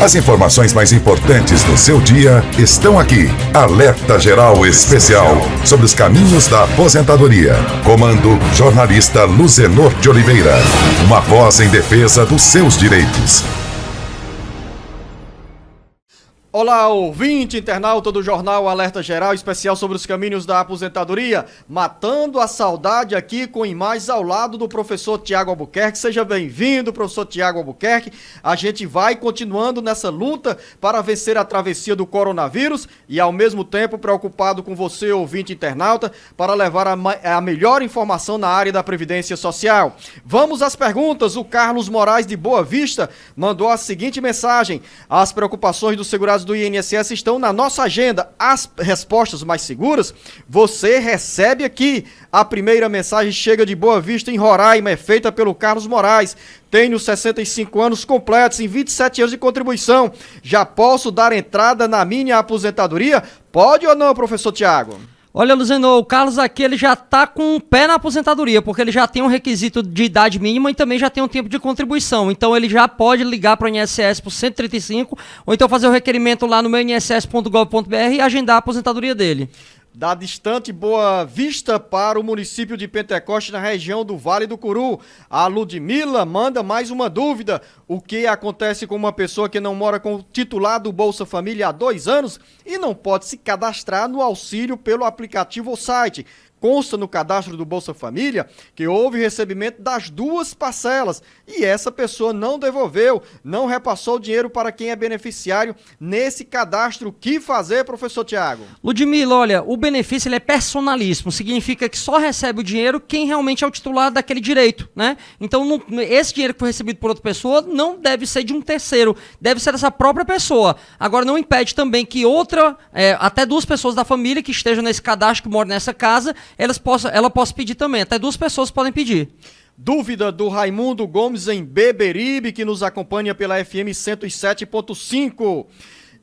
As informações mais importantes do seu dia estão aqui. Alerta Geral Especial sobre os caminhos da aposentadoria. Comando jornalista Luzenor de Oliveira. Uma voz em defesa dos seus direitos. Olá, ouvinte, internauta do Jornal Alerta Geral Especial sobre os caminhos da aposentadoria, matando a saudade aqui com imagens ao lado do professor Tiago Albuquerque. Seja bem-vindo, professor Tiago Albuquerque. A gente vai continuando nessa luta para vencer a travessia do coronavírus e, ao mesmo tempo, preocupado com você, ouvinte internauta, para levar a melhor informação na área da Previdência Social. Vamos às perguntas. O Carlos Moraes de Boa Vista mandou a seguinte mensagem: as preocupações dos segurados do INSS estão na nossa agenda. As respostas mais seguras você recebe aqui. A primeira mensagem chega de Boa Vista, em Roraima, é feita pelo Carlos Moraes. Tenho 65 anos completos, em 27 anos de contribuição. Já posso dar entrada na minha aposentadoria? Pode ou não, professor Tiago? Olha, Luzenor, o Carlos aqui ele já está com um pé na aposentadoria, porque ele já tem um requisito de idade mínima e também já tem um tempo de contribuição. Então ele já pode ligar para o INSS por 135, ou então fazer o requerimento lá no meu inss.gov.br e agendar a aposentadoria dele. Da distante Boa Vista para o município de Pentecoste, na região do Vale do Curu. A Ludmila manda mais uma dúvida. O que acontece com uma pessoa que não mora com o titular do Bolsa Família há 2 anos e não pode se cadastrar no auxílio pelo aplicativo ou site? Consta no cadastro do Bolsa Família que houve recebimento das 2 parcelas e essa pessoa não devolveu, não repassou o dinheiro para quem é beneficiário nesse cadastro. O que fazer, professor Tiago? Ludmila, olha, o benefício ele é personalíssimo, significa que só recebe o dinheiro quem realmente é o titular daquele direito, né? Então, esse dinheiro que foi recebido por outra pessoa não deve ser de um terceiro, deve ser dessa própria pessoa. Agora, não impede também que até 2 pessoas da família que estejam nesse cadastro, que moram nessa casa, ela possa pedir também, até 2 pessoas podem pedir. Dúvida do Raimundo Gomes em Beberibe, que nos acompanha pela FM 107.5.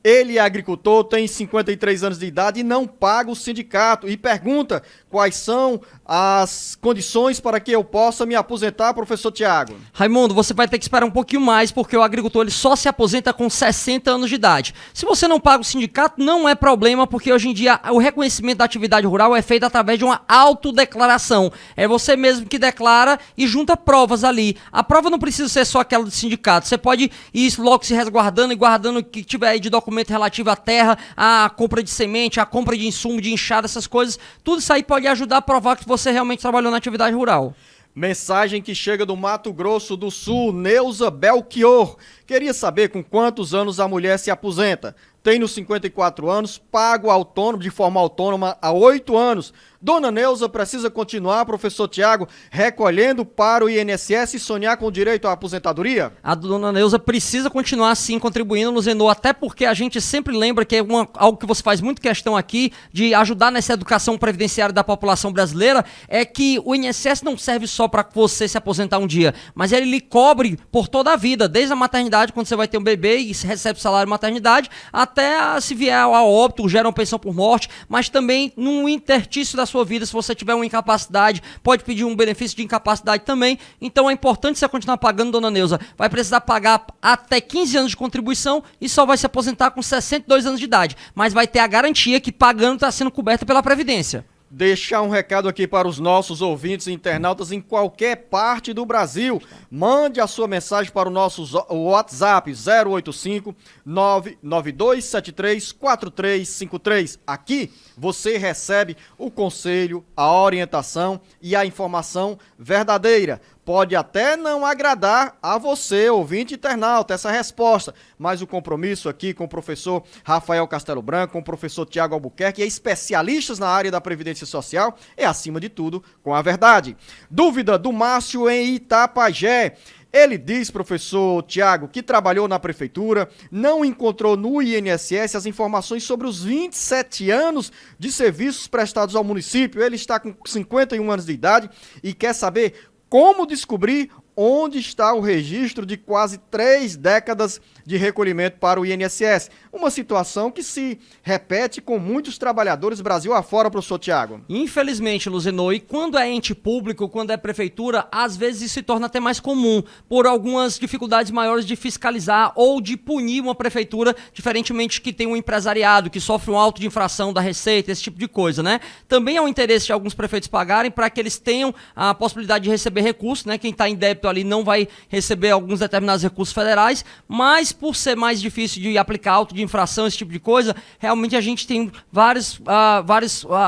Ele é agricultor, tem 53 anos de idade e não paga o sindicato e pergunta quais são as condições para que eu possa me aposentar, professor Tiago. Raimundo, você vai ter que esperar um pouquinho mais, porque o agricultor ele só se aposenta com 60 anos de idade. Se você não paga o sindicato, não é problema, porque hoje em dia o reconhecimento da atividade rural é feito através de uma autodeclaração. É você mesmo que declara e junta provas ali. A prova não precisa ser só aquela do sindicato. Você pode ir logo se resguardando e guardando o que tiver aí de documento relativo à terra, à compra de semente, à compra de insumo, de enxada, essas coisas. Tudo isso aí pode ajudar a provar que você realmente trabalhou na atividade rural. Mensagem que chega do Mato Grosso do Sul, Neuza Belchior. Queria saber com quantos anos a mulher se aposenta. Tenho 54 anos, pago autônomo, de forma autônoma há 8 anos. Dona Neuza precisa continuar, professor Tiago, recolhendo para o INSS e sonhar com o direito à aposentadoria? A dona Neuza precisa continuar sim contribuindo, Luzenor, até porque a gente sempre lembra que é algo que você faz muito questão aqui, de ajudar nessa educação previdenciária da população brasileira, é que o INSS não serve só para você se aposentar um dia, mas ele lhe cobre por toda a vida, desde a maternidade, quando você vai ter um bebê e recebe salário de maternidade, até se vier a óbito, gera uma pensão por morte, mas também no intertício da sua vida, se você tiver uma incapacidade, pode pedir um benefício de incapacidade também. Então é importante você continuar pagando, dona Neuza. Vai precisar pagar até 15 anos de contribuição e só vai se aposentar com 62 anos de idade, mas vai ter a garantia que pagando está sendo coberta pela Previdência. Deixar um recado aqui para os nossos ouvintes e internautas em qualquer parte do Brasil. Mande a sua mensagem para o nosso WhatsApp 085 99273 4353. Aqui você recebe o conselho, a orientação e a informação verdadeira. Pode até não agradar a você, ouvinte internauta, essa resposta, mas o compromisso aqui com o professor Rafael Castelo Branco, com o professor Tiago Albuquerque e especialistas na área da Previdência Social é, acima de tudo, com a verdade. Dúvida do Márcio em Itapajé. Ele diz, professor Tiago, que trabalhou na prefeitura, não encontrou no INSS as informações sobre os 27 anos de serviços prestados ao município. Ele está com 51 anos de idade e quer saber como descobrir onde está o registro de quase 3 décadas de recolhimento para o INSS? Uma situação que se repete com muitos trabalhadores Brasil afora, professor Tiago. Infelizmente, Luzenor, e quando é ente público, quando é prefeitura, às vezes isso se torna até mais comum, por algumas dificuldades maiores de fiscalizar ou de punir uma prefeitura, diferentemente que tem um empresariado, que sofre um auto de infração da Receita, esse tipo de coisa, né? Também é um interesse de alguns prefeitos pagarem para que eles tenham a possibilidade de receber recursos, né? Quem está em débito ali não vai receber alguns determinados recursos federais, mas por ser mais difícil de aplicar auto de infração, esse tipo de coisa, realmente a gente tem várias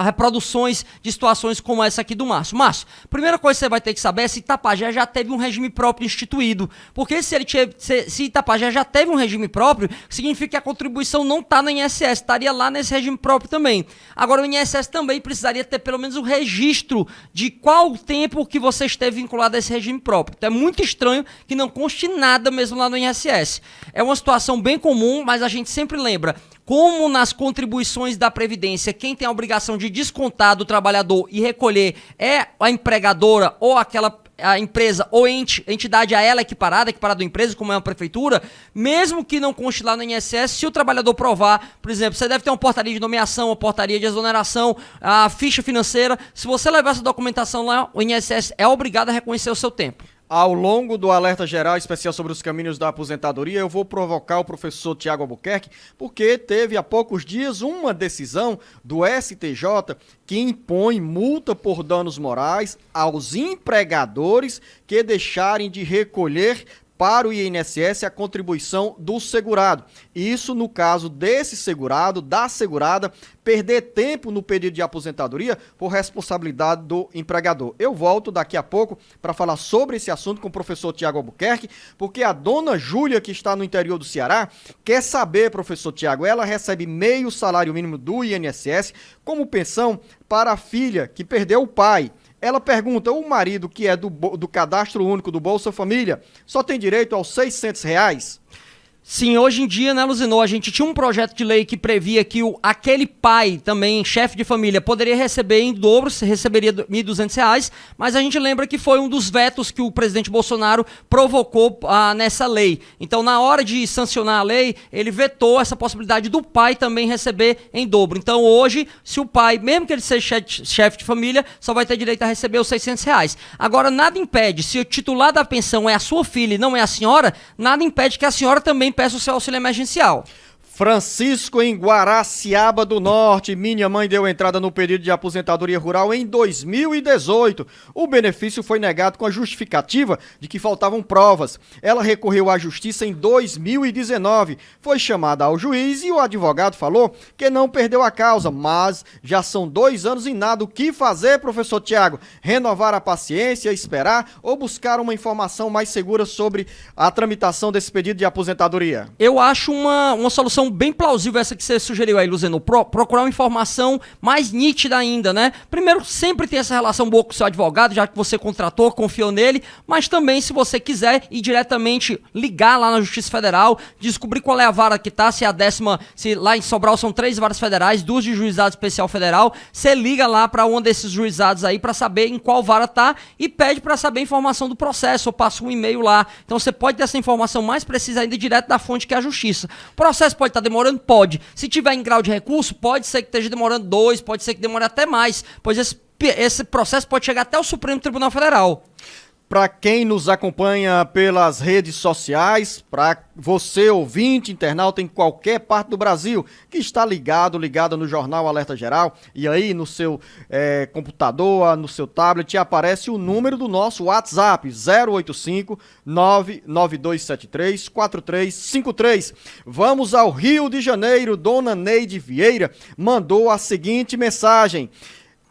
reproduções de situações como essa aqui do Márcio. Márcio, primeira coisa que você vai ter que saber é se Itapajé já teve um regime próprio instituído, porque se Itapajé já teve um regime próprio, significa que a contribuição não está no INSS, estaria lá nesse regime próprio também. Agora o INSS também precisaria ter pelo menos o registro de qual o tempo que você esteve vinculado a esse regime próprio. Então é muito estranho que não conste nada mesmo lá no INSS. É uma situação bem comum, mas a gente sempre lembra, como nas contribuições da Previdência, quem tem a obrigação de descontar do trabalhador e recolher é a empregadora ou a empresa ou entidade a ela equiparada à empresa, como é uma prefeitura, mesmo que não conste lá no INSS, se o trabalhador provar, por exemplo, você deve ter uma portaria de nomeação, uma portaria de exoneração, a ficha financeira, se você levar essa documentação lá, o INSS é obrigado a reconhecer o seu tempo. Ao longo do alerta geral especial sobre os caminhos da aposentadoria, eu vou provocar o professor Tiago Albuquerque, porque teve há poucos dias uma decisão do STJ que impõe multa por danos morais aos empregadores que deixarem de recolher para o INSS a contribuição do segurado. Isso no caso desse segurado, da segurada, perder tempo no pedido de aposentadoria por responsabilidade do empregador. Eu volto daqui a pouco para falar sobre esse assunto com o professor Tiago Albuquerque, porque a dona Júlia, que está no interior do Ceará, quer saber, professor Tiago, ela recebe meio salário mínimo do INSS como pensão para a filha que perdeu o pai. Ela pergunta, o marido que é do cadastro único do Bolsa Família só tem direito aos R$600? Sim, hoje em dia, né, Luzenor, a gente tinha um projeto de lei que previa que aquele pai também, chefe de família, poderia receber em dobro, receberia R$1.200, mas a gente lembra que foi um dos vetos que o presidente Bolsonaro provocou nessa lei. Então, na hora de sancionar a lei, ele vetou essa possibilidade do pai também receber em dobro. Então, hoje, se o pai, mesmo que ele seja chefe de família, só vai ter direito a receber os R$600. Agora, nada impede, se o titular da pensão é a sua filha e não é a senhora, nada impede que a senhora também peça o seu auxílio emergencial. Francisco, em Guaraciaba do Norte. Minha mãe deu entrada no pedido de aposentadoria rural em 2018. O benefício foi negado com a justificativa de que faltavam provas. Ela recorreu à justiça em 2019. Foi chamada ao juiz e o advogado falou que não perdeu a causa, mas já são 2 anos e nada. O que fazer, professor Tiago? Renovar a paciência, esperar ou buscar uma informação mais segura sobre a tramitação desse pedido de aposentadoria? Eu acho uma solução bem plausível essa que você sugeriu aí, Luzenor. Procurar uma informação mais nítida ainda, né? Primeiro, sempre ter essa relação boa com o seu advogado, já que você contratou, confiou nele, mas também, se você quiser ir diretamente ligar lá na Justiça Federal, descobrir qual é a vara que tá, se é a 10ª, se lá em Sobral são 3 varas federais, 2 de juizado especial federal, você liga lá para um desses juizados aí para saber em qual vara tá e pede para saber a informação do processo, ou passa um e-mail lá. Então você pode ter essa informação mais precisa ainda direto da fonte que é a Justiça. O processo pode estar demorando? Pode. Se tiver em grau de recurso, pode ser que esteja demorando 2, pode ser que demore até mais, pois esse processo pode chegar até o Supremo Tribunal Federal. Para quem nos acompanha pelas redes sociais, para você, ouvinte, internauta em qualquer parte do Brasil, que está ligada no Jornal Alerta Geral, e aí no seu computador, no seu tablet, aparece o número do nosso WhatsApp, 085-99273-4353. Vamos ao Rio de Janeiro. Dona Neide Vieira mandou a seguinte mensagem.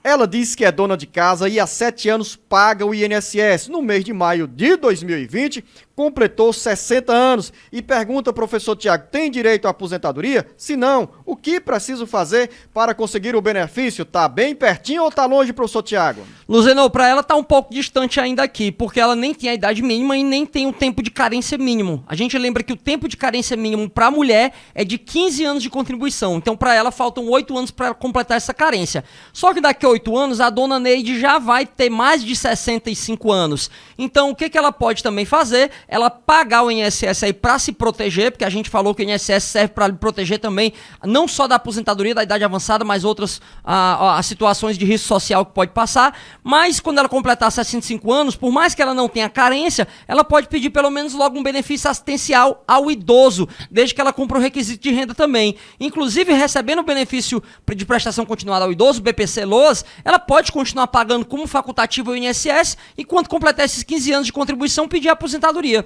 Ela diz que é dona de casa e há 7 anos paga o INSS. No mês de maio de 2020, completou 60 anos e pergunta, professor Tiago, tem direito à aposentadoria? Se não, o que preciso fazer para conseguir o benefício? Tá bem pertinho ou tá longe, professor Tiago? Luzenor, para ela tá um pouco distante ainda aqui, porque ela nem tem a idade mínima e nem tem o tempo de carência mínimo. A gente lembra que o tempo de carência mínimo para a mulher é de 15 anos de contribuição, então para ela faltam 8 anos para completar essa carência. Só que daqui a 8 anos a dona Neide já vai ter mais de 65 anos. Então o que ela pode também fazer? Ela pagar o INSS aí para se proteger, porque a gente falou que o INSS serve para proteger também, não só da aposentadoria, da idade avançada, mas outras as situações de risco social que pode passar. Mas quando ela completar 65 anos, por mais que ela não tenha carência, ela pode pedir pelo menos logo um benefício assistencial ao idoso, desde que ela cumpra o requisito de renda também. Inclusive, recebendo o benefício de prestação continuada ao idoso, BPC-LOAS, ela pode continuar pagando como facultativo o INSS e quando completar esses 15 anos de contribuição, pedir a aposentadoria.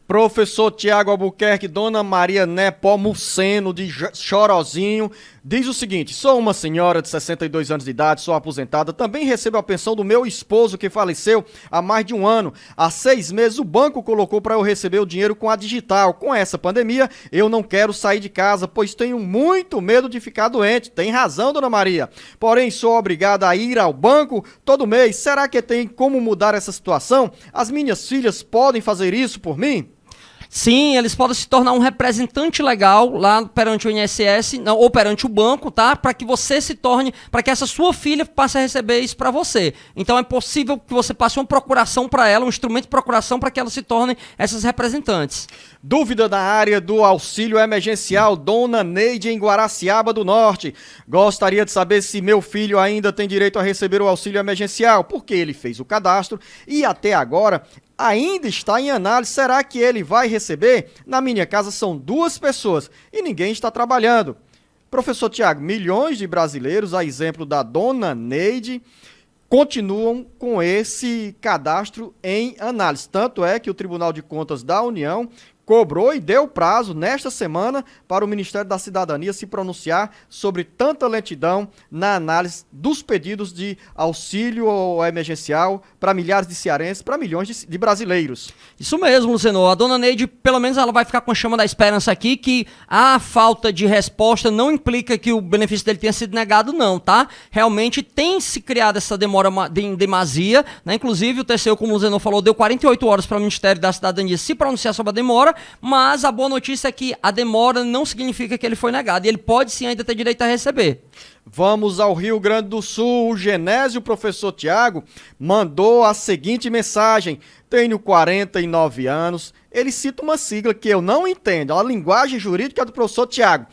Professor Tiago Albuquerque, dona Maria Nepomuceno de Chorozinho, diz o seguinte: sou uma senhora de 62 anos de idade, sou aposentada, também recebo a pensão do meu esposo que faleceu há mais de um ano. Há 6 meses o banco colocou para eu receber o dinheiro com a digital. Com essa pandemia, eu não quero sair de casa, pois tenho muito medo de ficar doente. Tem razão, dona Maria. Porém, sou obrigada a ir ao banco todo mês. Será que tem como mudar essa situação? As minhas filhas podem fazer isso por mim? Sim, eles podem se tornar um representante legal lá perante o INSS ou perante o banco, tá? Para que você se torne, para que essa sua filha passe a receber isso para você. Então é possível que você passe uma procuração para ela, um instrumento de procuração para que ela se torne essas representantes. Dúvida na área do auxílio emergencial, dona Neide em Guaraciaba do Norte. Gostaria de saber se meu filho ainda tem direito a receber o auxílio emergencial, porque ele fez o cadastro e até agora ainda está em análise. Será que ele vai receber? Na minha casa são 2 pessoas e ninguém está trabalhando. Professor Tiago, milhões de brasileiros, a exemplo da dona Neide, continuam com esse cadastro em análise. Tanto é que o Tribunal de Contas da União cobrou e deu prazo nesta semana para o Ministério da Cidadania se pronunciar sobre tanta lentidão na análise dos pedidos de auxílio emergencial para milhares de cearenses, para milhões de brasileiros. Isso mesmo, Luzenor. A dona Neide, pelo menos ela vai ficar com a chama da esperança aqui, que a falta de resposta não implica que o benefício dele tenha sido negado, não, tá? Realmente tem se criado essa demora em demasia, né? Inclusive o TCU, como o Luzenor falou, deu 48 horas para o Ministério da Cidadania se pronunciar sobre a demora, mas a boa notícia é que a demora não significa que ele foi negado, e ele pode sim ainda ter direito a receber. Vamos ao Rio Grande do Sul. O Genésio, professor Tiago, mandou a seguinte mensagem: tenho 49 anos. Ele cita uma sigla que eu não entendo, a linguagem jurídica do professor Tiago.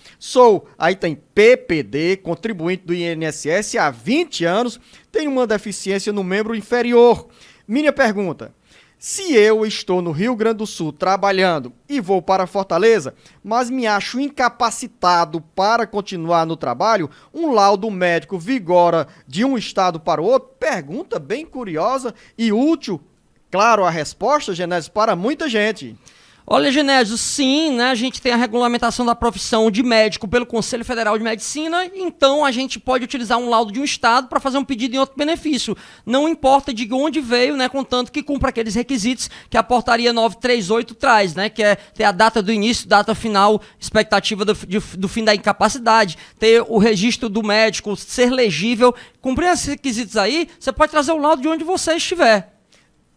Aí tem PPD, contribuinte do INSS há 20 anos, tenho uma deficiência no membro inferior. Minha pergunta: se eu estou no Rio Grande do Sul trabalhando e vou para Fortaleza, mas me acho incapacitado para continuar no trabalho, um laudo médico vigora de um estado para o outro? Pergunta bem curiosa e útil. Claro, a resposta, Genésio, para muita gente. Olha, Genésio, sim, né? A gente tem a regulamentação da profissão de médico pelo Conselho Federal de Medicina, então a gente pode utilizar um laudo de um estado para fazer um pedido em outro benefício. Não importa de onde veio, né? Contanto que cumpra aqueles requisitos que a portaria 938 traz, né? Que é ter a data do início, data final, expectativa do fim da incapacidade, ter o registro do médico, ser legível. Cumprir esses requisitos aí, você pode trazer o laudo de onde você estiver.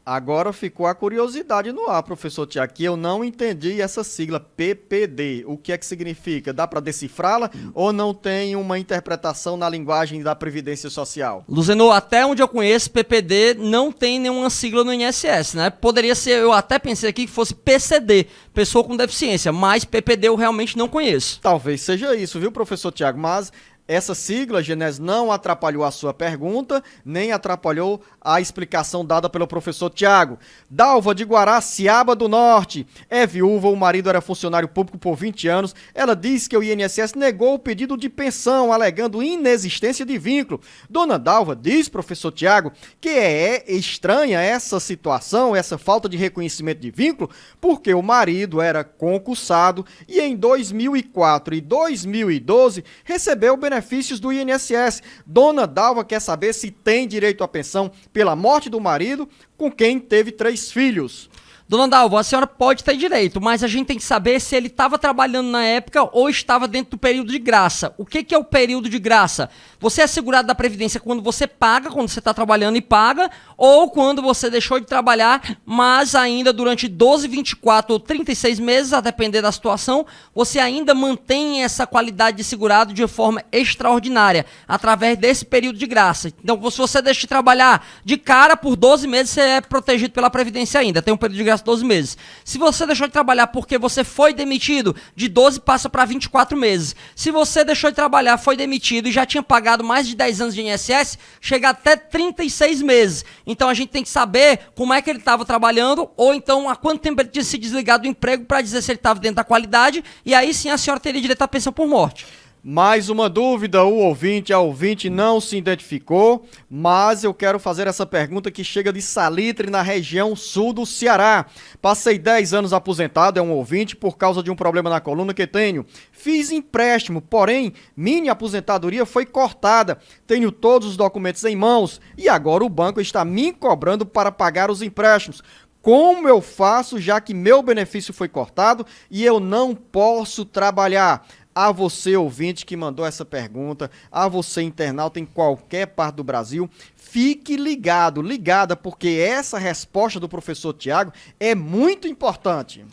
Agora ficou a curiosidade no ar, professor Tiago, que eu não entendi essa sigla PPD. O que é que significa? Dá para decifrá-la ou não tem uma interpretação na linguagem da Previdência Social? Luzenor, até onde eu conheço, PPD não tem nenhuma sigla no INSS, né? Poderia ser, eu até pensei aqui que fosse PCD, pessoa com deficiência, mas PPD eu realmente não conheço. Talvez seja isso, viu, professor Tiago? Mas essa sigla, Genésio, não atrapalhou a sua pergunta, nem atrapalhou a explicação dada pelo professor Tiago. Dalva de Guaraciaba do Norte é viúva, o marido era funcionário público por 20 anos. Ela diz que o INSS negou o pedido de pensão, alegando inexistência de vínculo. Dona Dalva diz, professor Tiago, que é estranha essa situação, essa falta de reconhecimento de vínculo, porque o marido era concursado e em 2004 e 2012 recebeu benefícios do INSS. Dona Dalva quer saber se tem direito à pensão pela morte do marido, com quem teve 3 filhos. Dona Dalva, a senhora pode ter direito, mas a gente tem que saber se ele estava trabalhando na época ou estava dentro do período de graça. O que é o período de graça? Você é segurado da Previdência quando você paga, quando você está trabalhando e paga, ou quando você deixou de trabalhar, mas ainda durante 12, 24 ou 36 meses, a depender da situação, você ainda mantém essa qualidade de segurado de forma extraordinária, através desse período de graça. Então, se você deixa de trabalhar de cara por 12 meses, você é protegido pela Previdência ainda, tem um período de graça de 12 meses. Se você deixou de trabalhar porque você foi demitido, de 12 passa para 24 meses. Se você deixou de trabalhar, foi demitido e já tinha pagado mais de 10 anos de INSS, chega até 36 meses. Então a gente tem que saber como é que ele estava trabalhando, ou então há quanto tempo ele tinha se desligado do emprego para dizer se ele estava dentro da qualidade, e aí sim a senhora teria direito à pensão por morte. Mais uma dúvida, a ouvinte não se identificou, mas eu quero fazer essa pergunta que chega de Salitre, na região sul do Ceará. Passei 10 anos aposentado, é um ouvinte, por causa de um problema na coluna que tenho. Fiz empréstimo, porém, minha aposentadoria foi cortada. Tenho todos os documentos em mãos e agora o banco está me cobrando para pagar os empréstimos. Como eu faço, já que meu benefício foi cortado e eu não posso trabalhar? A você, ouvinte, que mandou essa pergunta, a você, internauta, em qualquer parte do Brasil, fique ligada, porque essa resposta do professor Tiago é muito importante.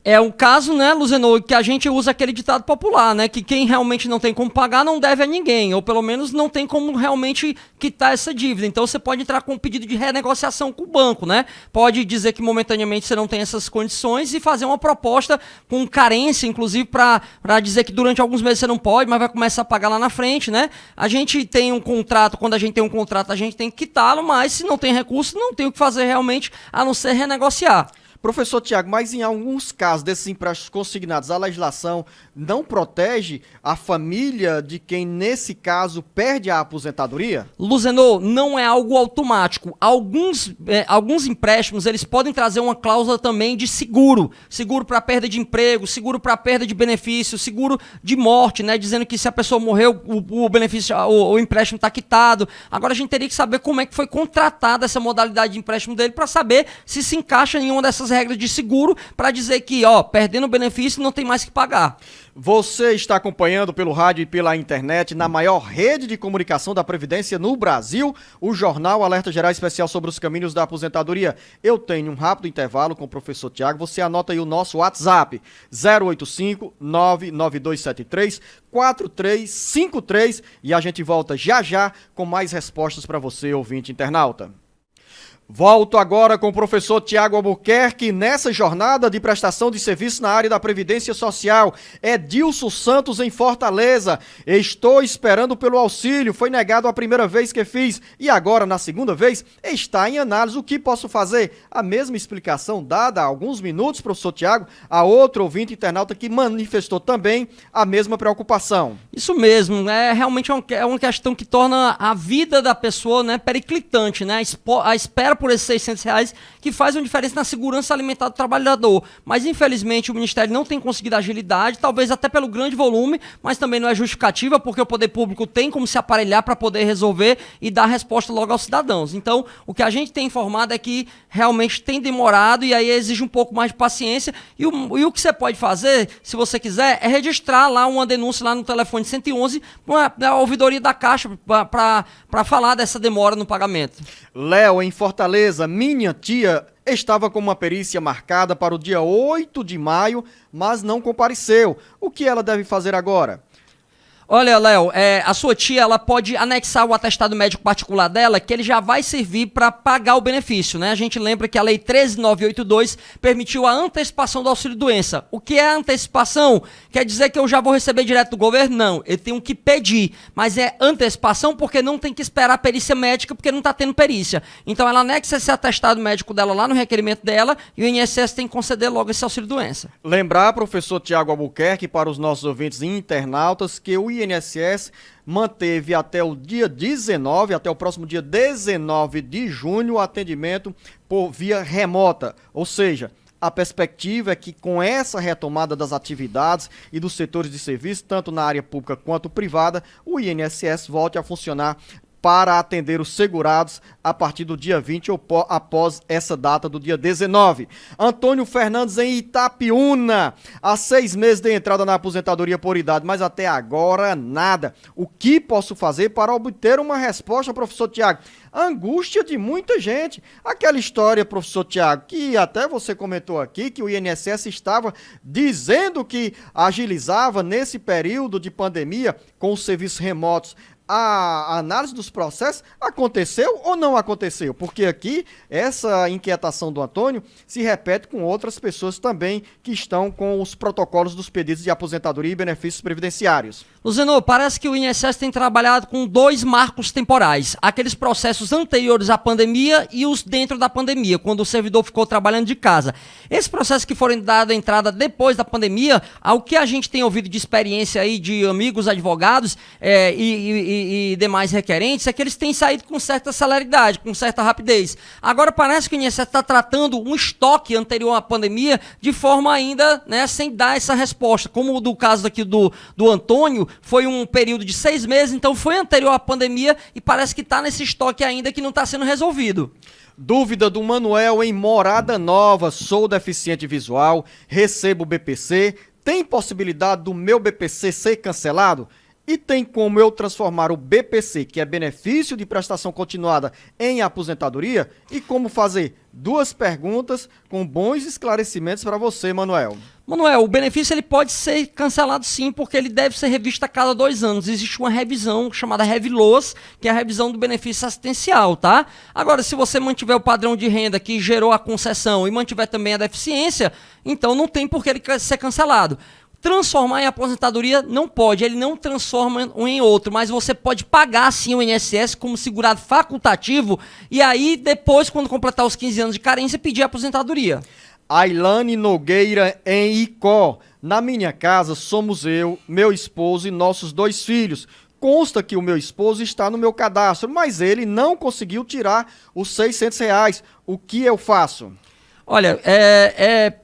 É o caso, né, Luzenor, que a gente usa aquele ditado popular, né, que quem realmente não tem como pagar não deve a ninguém, ou pelo menos não tem como realmente quitar essa dívida. Então você pode entrar com um pedido de renegociação com o banco, né, pode dizer que momentaneamente você não tem essas condições e fazer uma proposta com carência, inclusive para dizer que durante alguns meses você não pode, mas vai começar a pagar lá na frente, né. A gente tem um contrato, quando a gente tem um contrato a gente tem que quitá-lo, mas se não tem recurso não tem o que fazer realmente a não ser renegociar. Professor Tiago, mas em alguns casos desses empréstimos consignados, a legislação não protege a família de quem, nesse caso, perde a aposentadoria? Luzenor, não é algo automático. Alguns empréstimos, eles podem trazer uma cláusula também de seguro. Seguro para perda de emprego, seguro para perda de benefício, seguro de morte, né? Dizendo que se a pessoa morreu, o benefício, o empréstimo está quitado. Agora a gente teria que saber como é que foi contratada essa modalidade de empréstimo dele para saber se encaixa em uma dessas regras de seguro para dizer que, perdendo o benefício não tem mais que pagar. Você está acompanhando pelo rádio e pela internet, na maior rede de comunicação da Previdência no Brasil, o Jornal Alerta Geral Especial sobre os caminhos da aposentadoria. Eu tenho um rápido intervalo com o professor Tiago. Você anota aí o nosso WhatsApp, 085-99273-4353, e a gente volta já com mais respostas para você, ouvinte internauta. Volto agora com o professor Tiago Albuquerque nessa jornada de prestação de serviço na área da Previdência Social. Edilson Santos em Fortaleza. Estou esperando pelo auxílio, foi negado a primeira vez que fiz e agora na segunda vez está em análise. O que posso fazer? A mesma explicação dada há alguns minutos, professor Tiago, a outro ouvinte internauta que manifestou também a mesma preocupação. Isso mesmo, realmente é uma questão que torna a vida da pessoa, né, periclitante, né? A espera por esses R$600 que faz uma diferença na segurança alimentar do trabalhador. Mas, infelizmente, o Ministério não tem conseguido agilidade, talvez até pelo grande volume, mas também não é justificativa, porque o poder público tem como se aparelhar para poder resolver e dar resposta logo aos cidadãos. Então, o que a gente tem informado é que realmente tem demorado e aí exige um pouco mais de paciência. E o que você pode fazer, se você quiser, é registrar lá uma denúncia lá no telefone 111 na ouvidoria da Caixa para falar dessa demora no pagamento. Léo, em Fortaleza, minha tia estava com uma perícia marcada para o dia 8 de maio, mas não compareceu. O que ela deve fazer agora? Olha, Léo, a sua tia ela pode anexar o atestado médico particular dela, que ele já vai servir para pagar o benefício, né? A gente lembra que a Lei 13.982 permitiu a antecipação do auxílio-doença. O que é antecipação? Quer dizer que eu já vou receber direto do governo? Não, eu tenho que pedir, mas é antecipação porque não tem que esperar a perícia médica, porque não está tendo perícia. Então ela anexa esse atestado médico dela lá no requerimento dela e o INSS tem que conceder logo esse auxílio-doença. Lembrar, professor Tiago Albuquerque, para os nossos ouvintes internautas, que o INSS manteve até o dia 19, até o próximo dia 19 de junho, o atendimento por via remota. Ou seja, a perspectiva é que com essa retomada das atividades e dos setores de serviço, tanto na área pública quanto privada, o INSS volte a funcionar para atender os segurados a partir do dia 20 ou após essa data do dia 19. Antônio Fernandes em Itapiúna, há 6 meses de entrada na aposentadoria por idade, mas até agora nada. O que posso fazer para obter uma resposta, professor Tiago? Angústia de muita gente. Aquela história, professor Tiago, que até você comentou aqui, que o INSS estava dizendo que agilizava nesse período de pandemia com os serviços remotos. A análise dos processos aconteceu ou não aconteceu? Porque aqui essa inquietação do Antônio se repete com outras pessoas também que estão com os protocolos dos pedidos de aposentadoria e benefícios previdenciários. Luzenor, parece que o INSS tem trabalhado com 2 marcos temporais, aqueles processos anteriores à pandemia e os dentro da pandemia, quando o servidor ficou trabalhando de casa. Esses processos que foram dados entrada depois da pandemia, ao que a gente tem ouvido de experiência aí de amigos advogados e demais requerentes, é que eles têm saído com certa celeridade, com certa rapidez. Agora parece que o INSS está tratando um estoque anterior à pandemia de forma ainda, né, sem dar essa resposta, como o do caso aqui do Antônio, foi um período de 6 meses, então foi anterior à pandemia e parece que está nesse estoque ainda que não está sendo resolvido. Dúvida do Manuel em Morada Nova, sou deficiente visual, recebo BPC, tem possibilidade do meu BPC ser cancelado? E tem como eu transformar o BPC, que é benefício de prestação continuada, em aposentadoria? E como fazer? 2 perguntas com bons esclarecimentos para você, Manuel. Manuel, o benefício ele pode ser cancelado sim, porque ele deve ser revisto a cada 2 anos. Existe uma revisão chamada RevLOAS, que é a revisão do benefício assistencial, tá? Agora, se você mantiver o padrão de renda que gerou a concessão e mantiver também a deficiência, então não tem por que ele ser cancelado. Transformar em aposentadoria não pode, ele não transforma um em outro, mas você pode pagar sim o INSS como segurado facultativo e aí depois, quando completar os 15 anos de carência, pedir a aposentadoria. Ailane Nogueira em Icó, na minha casa somos eu, meu esposo e nossos 2 filhos. Consta que o meu esposo está no meu cadastro, mas ele não conseguiu tirar os R$ 600. O que eu faço? Olha,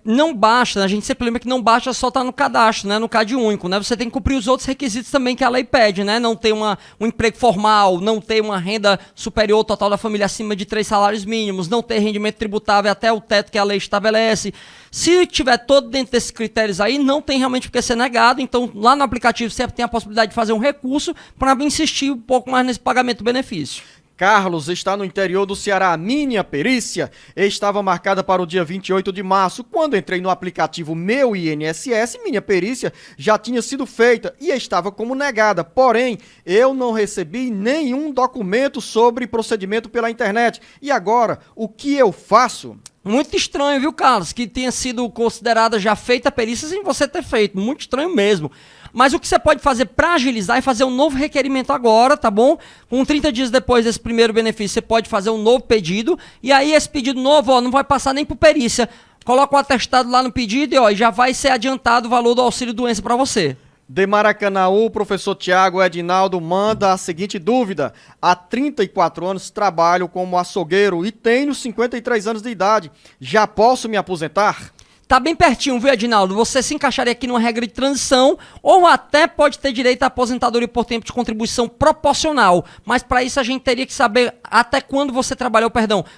não basta, a gente sempre lembra que não basta só estar no cadastro, né, no CAD único, né, você tem que cumprir os outros requisitos também que a lei pede, né, não ter um emprego formal, não ter uma renda superior ao total da família acima de 3 salários mínimos, não ter rendimento tributável até o teto que a lei estabelece. Se tiver todo dentro desses critérios aí, não tem realmente por que ser negado, então lá no aplicativo você tem a possibilidade de fazer um recurso para insistir um pouco mais nesse pagamento do benefício. Carlos está no interior do Ceará. Minha perícia estava marcada para o dia 28 de março. Quando entrei no aplicativo Meu INSS, minha perícia já tinha sido feita e estava como negada. Porém, eu não recebi nenhum documento sobre procedimento pela internet. E agora, o que eu faço? Muito estranho, viu, Carlos? Que tenha sido considerada já feita a perícia sem você ter feito. Muito estranho mesmo. Mas o que você pode fazer para agilizar é fazer um novo requerimento agora, tá bom? Com 30 dias depois desse primeiro benefício, você pode fazer um novo pedido. E aí esse pedido novo, não vai passar nem por perícia. Coloca o atestado lá no pedido e já vai ser adiantado o valor do auxílio-doença para você. De Maracanaú, o professor Tiago Edinaldo manda a seguinte dúvida. Há 34 anos trabalho como açougueiro e tenho 53 anos de idade. Já posso me aposentar? Tá bem pertinho, viu, Edinaldo? Você se encaixaria aqui numa regra de transição ou até pode ter direito à aposentadoria por tempo de contribuição proporcional. Mas para isso a gente teria que saber até quando você trabalhou,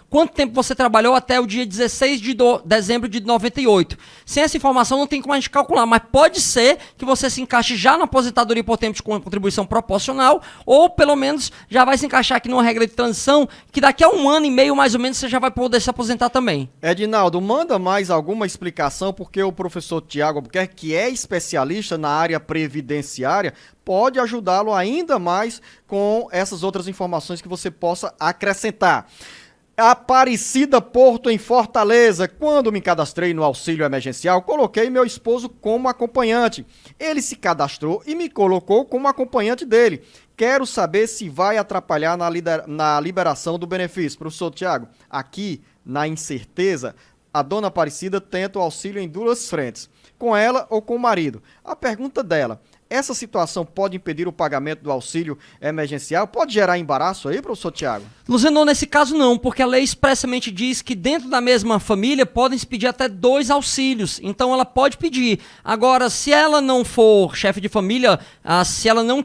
quanto tempo você trabalhou até o dia 16 de dezembro de 98. Sem essa informação não tem como a gente calcular, mas pode ser que você se encaixe já na aposentadoria por tempo de contribuição proporcional ou pelo menos já vai se encaixar aqui numa regra de transição que daqui a 1 ano e meio mais ou menos você já vai poder se aposentar também. Edinaldo, manda mais alguma explicação, porque o professor Tiago Albuquerque, que é especialista na área previdenciária, pode ajudá-lo ainda mais com essas outras informações que você possa acrescentar. Aparecida Porto, em Fortaleza. Quando me cadastrei no auxílio emergencial, coloquei meu esposo como acompanhante. Ele se cadastrou e me colocou como acompanhante dele. Quero saber se vai atrapalhar na liberação do benefício. Professor Tiago, aqui, na incerteza, a dona Aparecida tenta o auxílio em 2 frentes, com ela ou com o marido. A pergunta dela: essa situação pode impedir o pagamento do auxílio emergencial? Pode gerar embaraço aí, professor Tiago? Luzenor, nesse caso não, porque a lei expressamente diz que dentro da mesma família podem se pedir até 2 auxílios, então ela pode pedir. Agora, se ela não for chefe de família, se ela não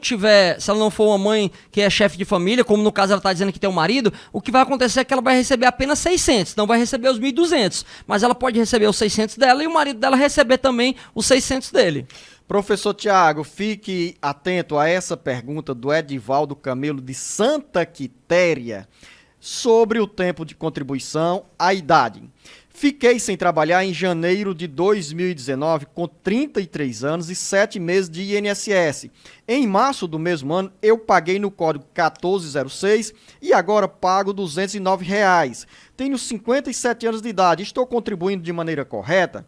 for uma mãe que é chefe de família, como no caso ela está dizendo que tem um marido, o que vai acontecer é que ela vai receber apenas 600, não vai receber os 1.200, mas ela pode receber os 600 dela e o marido dela receber também os 600 dele. Professor Tiago, fique atento a essa pergunta do Edivaldo Camelo de Santa Quitéria sobre o tempo de contribuição, a idade. Fiquei sem trabalhar em janeiro de 2019 com 33 anos e 7 meses de INSS. Em março do mesmo ano, eu paguei no código 1406 e agora pago R$ 209. Tenho 57 anos de idade. Estou contribuindo de maneira correta?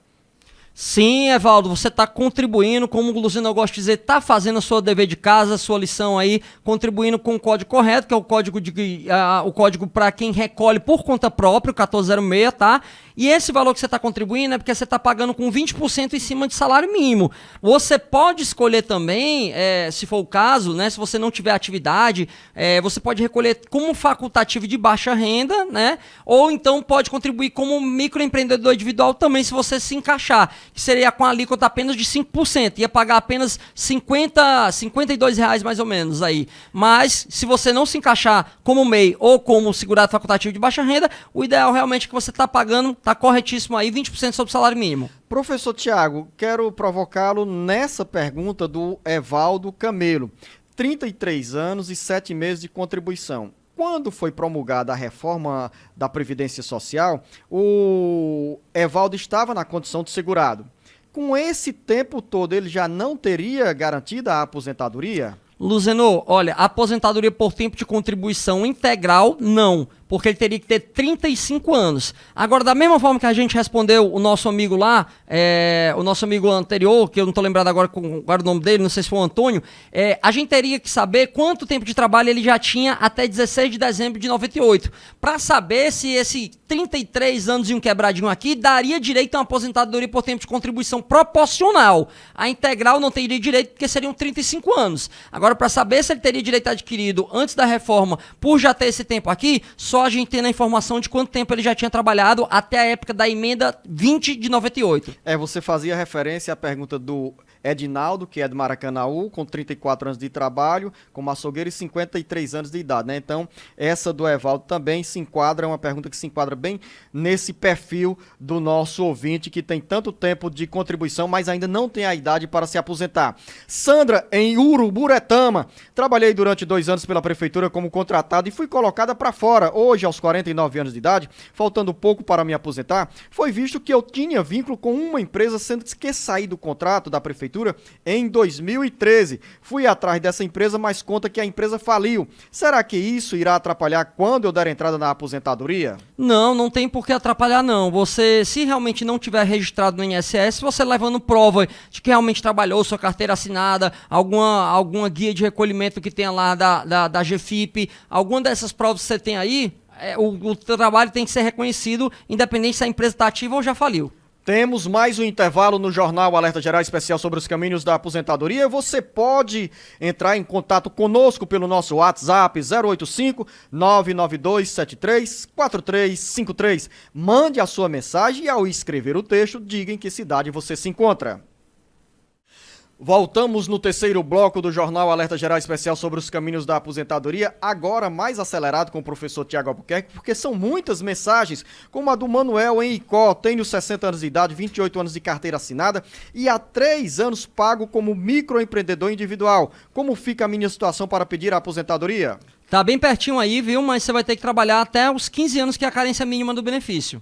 Sim, Evaldo, você está contribuindo, como o Luciano gosta de dizer, está fazendo a sua dever de casa, a sua lição aí, contribuindo com o código correto, que é o código para quem recolhe por conta própria, o 1406, tá? E esse valor que você está contribuindo é porque você está pagando com 20% em cima de salário mínimo. Você pode escolher também, se for o caso, né, se você não tiver atividade, você pode recolher como facultativo de baixa renda, né? Ou então pode contribuir como microempreendedor individual também, se você se encaixar, que seria com a alíquota apenas de 5%, ia pagar apenas R$52 mais ou menos aí. Mas, se você não se encaixar como MEI ou como segurado facultativo de baixa renda, o ideal realmente é que você está pagando, está corretíssimo aí, 20% sobre o salário mínimo. Professor Tiago, quero provocá-lo nessa pergunta do Evaldo Camelo. 33 anos e 7 meses de contribuição. Quando foi promulgada a reforma da Previdência Social, o Evaldo estava na condição de segurado. Com esse tempo todo, ele já não teria garantida a aposentadoria? Luzenor, olha, aposentadoria por tempo de contribuição integral, não, porque ele teria que ter 35 anos. Agora, da mesma forma que a gente respondeu o nosso amigo lá, o nosso amigo anterior, que eu não estou lembrado agora o nome dele, não sei se foi o Antônio, a gente teria que saber quanto tempo de trabalho ele já tinha até 16 de dezembro de 98, para saber se esse 33 anos e um quebradinho aqui daria direito a uma aposentadoria por tempo de contribuição proporcional. A integral não teria direito porque seriam 35 anos. Agora, para saber se ele teria direito adquirido antes da reforma, por já ter esse tempo aqui, só a gente tendo a informação de quanto tempo ele já tinha trabalhado até a época da emenda 20 de 98. Você fazia referência à pergunta do Edinaldo, que é de Maracanaú, com 34 anos de trabalho, como açougueiro e 53 anos de idade, né? Então, essa do Evaldo também se enquadra, é uma pergunta que se enquadra bem nesse perfil do nosso ouvinte, que tem tanto tempo de contribuição, mas ainda não tem a idade para se aposentar. Sandra, em Uruburetama, trabalhei durante 2 anos pela prefeitura como contratada e fui colocada para fora. Hoje, aos 49 anos de idade, faltando pouco para me aposentar, foi visto que eu tinha vínculo com uma empresa, sendo que saí do contrato da prefeitura em 2013. Fui atrás dessa empresa, mas conta que a empresa faliu. Será que isso irá atrapalhar quando eu der entrada na aposentadoria? Não tem por que atrapalhar não. Você, se realmente não tiver registrado no INSS, você levando prova de que realmente trabalhou, sua carteira assinada, alguma guia de recolhimento que tenha lá da GFIP, alguma dessas provas que você tem aí, o trabalho tem que ser reconhecido, independente se a empresa está ativa ou já faliu. Temos mais um intervalo no Jornal Alerta Geral Especial sobre os caminhos da aposentadoria. Você pode entrar em contato conosco pelo nosso WhatsApp 085-99273-4353. Mande a sua mensagem e, ao escrever o texto, diga em que cidade você se encontra. Voltamos no terceiro bloco do Jornal Alerta Geral Especial sobre os caminhos da aposentadoria, agora mais acelerado com o professor Tiago Albuquerque, porque são muitas mensagens, como a do Manuel em Icó. Tenho 60 anos de idade, 28 anos de carteira assinada e há 3 anos pago como microempreendedor individual. Como fica a minha situação para pedir a aposentadoria? Tá bem pertinho aí, viu? Mas você vai ter que trabalhar até os 15 anos, que é a carência mínima do benefício.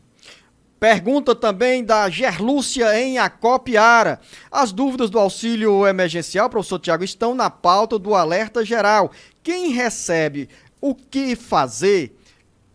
Pergunta também da Gerlúcia em Acopiara. As dúvidas do auxílio emergencial, professor Tiago, estão na pauta do Alerta Geral. Quem recebe, o que fazer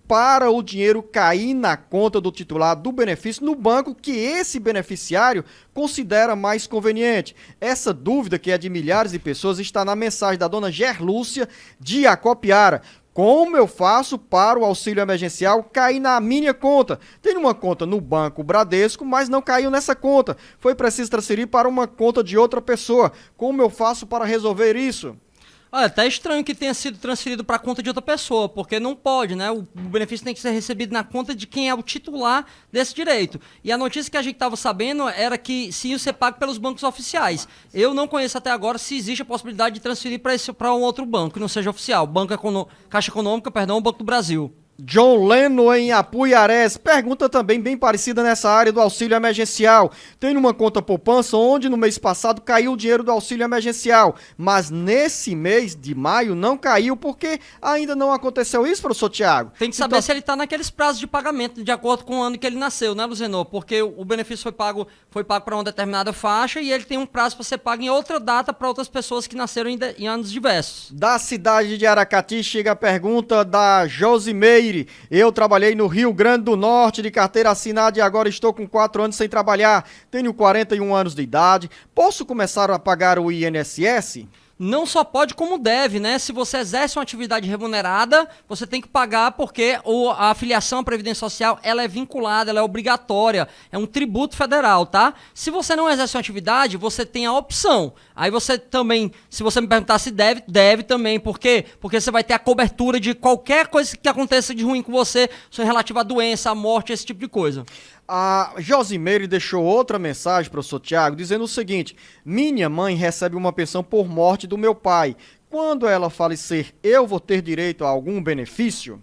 para o dinheiro cair na conta do titular do benefício no banco que esse beneficiário considera mais conveniente? Essa dúvida, que é de milhares de pessoas, está na mensagem da dona Gerlúcia de Acopiara. Como eu faço para o auxílio emergencial cair na minha conta? Tenho uma conta no Banco Bradesco, mas não caiu nessa conta. Foi preciso transferir para uma conta de outra pessoa. Como eu faço para resolver isso? Olha, tá estranho que tenha sido transferido para a conta de outra pessoa, porque não pode, né? O benefício tem que ser recebido na conta de quem é o titular desse direito. E a notícia que a gente estava sabendo era que se ia ser pago pelos bancos oficiais. Eu não conheço até agora se existe a possibilidade de transferir para um outro banco, que não seja oficial. Caixa Econômica, perdão, Banco do Brasil. John Leno em Apuiarés, pergunta também bem parecida nessa área do auxílio emergencial. Tenho uma conta poupança onde no mês passado caiu o dinheiro do auxílio emergencial, mas nesse mês de maio não caiu porque ainda não aconteceu isso, professor Tiago. Tem que saber se ele está naqueles prazos de pagamento de acordo com o ano que ele nasceu, né, Luzenor? Porque o benefício foi pago para uma determinada faixa e ele tem um prazo para ser pago em outra data para outras pessoas que nasceram em anos diversos. Da cidade de Aracati chega a pergunta da Josimeire. Eu trabalhei no Rio Grande do Norte de carteira assinada e agora estou com 4 anos sem trabalhar. Tenho 41 anos de idade. Posso começar a pagar o INSS? Não só pode como deve, né? Se você exerce uma atividade remunerada, você tem que pagar porque a afiliação à Previdência Social, ela é vinculada, ela é obrigatória, é um tributo federal, tá? Se você não exerce uma atividade, você tem a opção. Aí você também, se você me perguntar se deve também. Por quê? Porque você vai ter a cobertura de qualquer coisa que aconteça de ruim com você, relativa à doença, à morte, esse tipo de coisa. A Josimeire deixou outra mensagem, professor Tiago, dizendo o seguinte: minha mãe recebe uma pensão por morte do meu pai. Quando ela falecer, eu vou ter direito a algum benefício?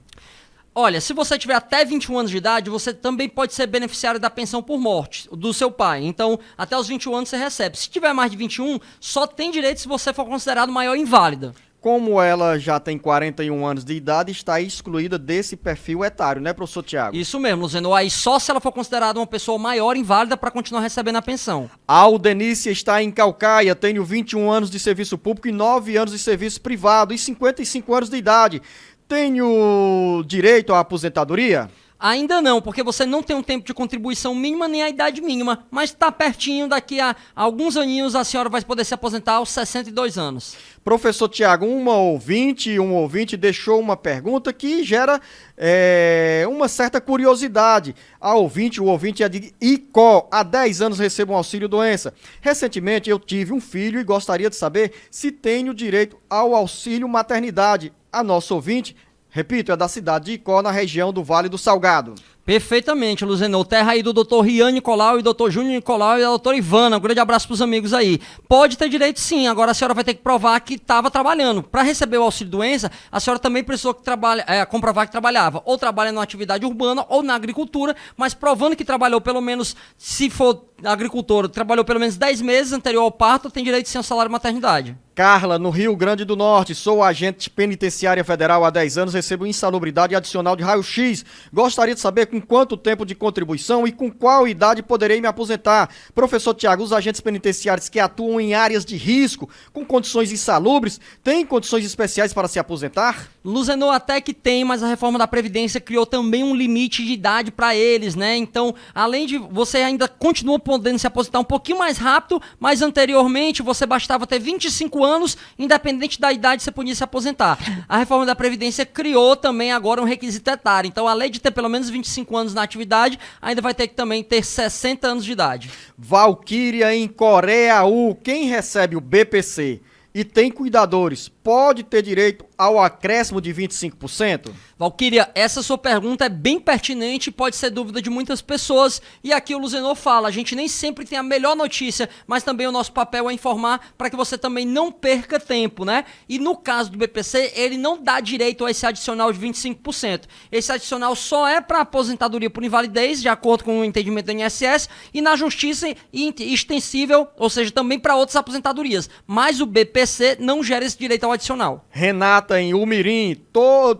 Olha, se você tiver até 21 anos de idade, você também pode ser beneficiário da pensão por morte do seu pai. Então, até os 21 anos você recebe. Se tiver mais de 21, só tem direito se você for considerado maior inválida. Como ela já tem 41 anos de idade, está excluída desse perfil etário, né, professor Tiago? Isso mesmo, Luzeno. Aí só se ela for considerada uma pessoa maior inválida para continuar recebendo a pensão. Aldenícia está em Calcaia, tenho 21 anos de serviço público e 9 anos de serviço privado e 55 anos de idade. Tenho direito à aposentadoria? Ainda não, porque você não tem um tempo de contribuição mínima nem a idade mínima, mas está pertinho, daqui a alguns aninhos a senhora vai poder se aposentar aos 62 anos. Professor Tiago, um ouvinte deixou uma pergunta que gera uma certa curiosidade. O ouvinte é de Icó, há 10 anos recebo um auxílio doença. Recentemente eu tive um filho e gostaria de saber se tenho direito ao auxílio maternidade. A nossa ouvinte, repito, é da cidade de Icó, na região do Vale do Salgado. Perfeitamente, Luzenor. Terra aí do Dr. Rian Nicolau e Dr. Júnior Nicolau e a doutora Ivana. Um grande abraço pros amigos aí. Pode ter direito sim, agora a senhora vai ter que provar que estava trabalhando. Para receber o auxílio-doença, a senhora também precisou comprovar que trabalhava. Ou trabalha numa atividade urbana ou na agricultura, mas provando que trabalhou pelo menos, se for agricultor, trabalhou pelo menos 10 meses anterior ao parto, tem direito sim ao salário maternidade. Carla, no Rio Grande do Norte, sou agente penitenciária federal há 10 anos, recebo insalubridade adicional de raio-x. Gostaria de saber com quanto tempo de contribuição e com qual idade poderei me aposentar. Professor Tiago, os agentes penitenciários que atuam em áreas de risco, com condições insalubres, têm condições especiais para se aposentar? Luzenor até que tem, mas a reforma da Previdência criou também um limite de idade para eles, né? Então, além de você ainda continua podendo se aposentar um pouquinho mais rápido, mas anteriormente você bastava ter 25 anos, independente da idade você podia se aposentar. A reforma da Previdência criou também agora um requisito etário. Então, além de ter pelo menos 25 anos na atividade, ainda vai ter que também ter 60 anos de idade. Valquíria em Coreaú, quem recebe o BPC e tem cuidadores, pode ter direito ao acréscimo de 25%? Valquíria, essa sua pergunta é bem pertinente e pode ser dúvida de muitas pessoas. E aqui o Luzenor fala, a gente nem sempre tem a melhor notícia, mas também o nosso papel é informar para que você também não perca tempo, né? E no caso do BPC, ele não dá direito a esse adicional de 25%. Esse adicional só é para aposentadoria por invalidez, de acordo com o entendimento do INSS, e na justiça extensível, ou seja, também para outras aposentadorias. Mas o BPC não gera esse direito ao adicional. Renata em Umirim,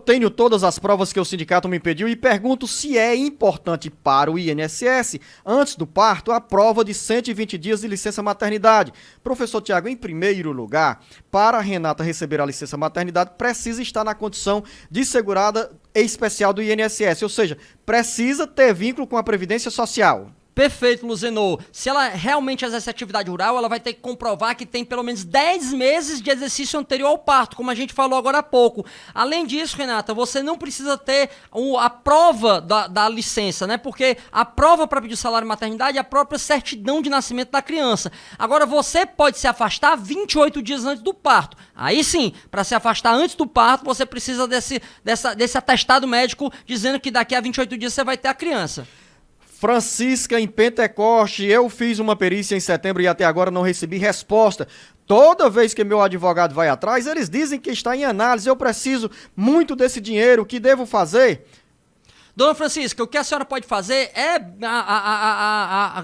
tenho todas as provas que o sindicato me pediu e pergunto se é importante para o INSS, antes do parto, a prova de 120 dias de licença maternidade. Professor Tiago, em primeiro lugar, para a Renata receber a licença maternidade, precisa estar na condição de segurada especial do INSS, ou seja, precisa ter vínculo com a Previdência Social. Perfeito, Luzenor. Se ela realmente exerce atividade rural, ela vai ter que comprovar que tem pelo menos 10 meses de exercício anterior ao parto, como a gente falou agora há pouco. Além disso, Renata, você não precisa ter a prova da licença, né? Porque a prova para pedir salário maternidade é a própria certidão de nascimento da criança. Agora, você pode se afastar 28 dias antes do parto. Aí sim, para se afastar antes do parto, você precisa desse atestado médico dizendo que daqui a 28 dias você vai ter a criança. Francisca, em Pentecoste, eu fiz uma perícia em setembro e até agora não recebi resposta. Toda vez que meu advogado vai atrás, eles dizem que está em análise. Eu preciso muito desse dinheiro, o que devo fazer? Dona Francisca, o que a senhora pode fazer é,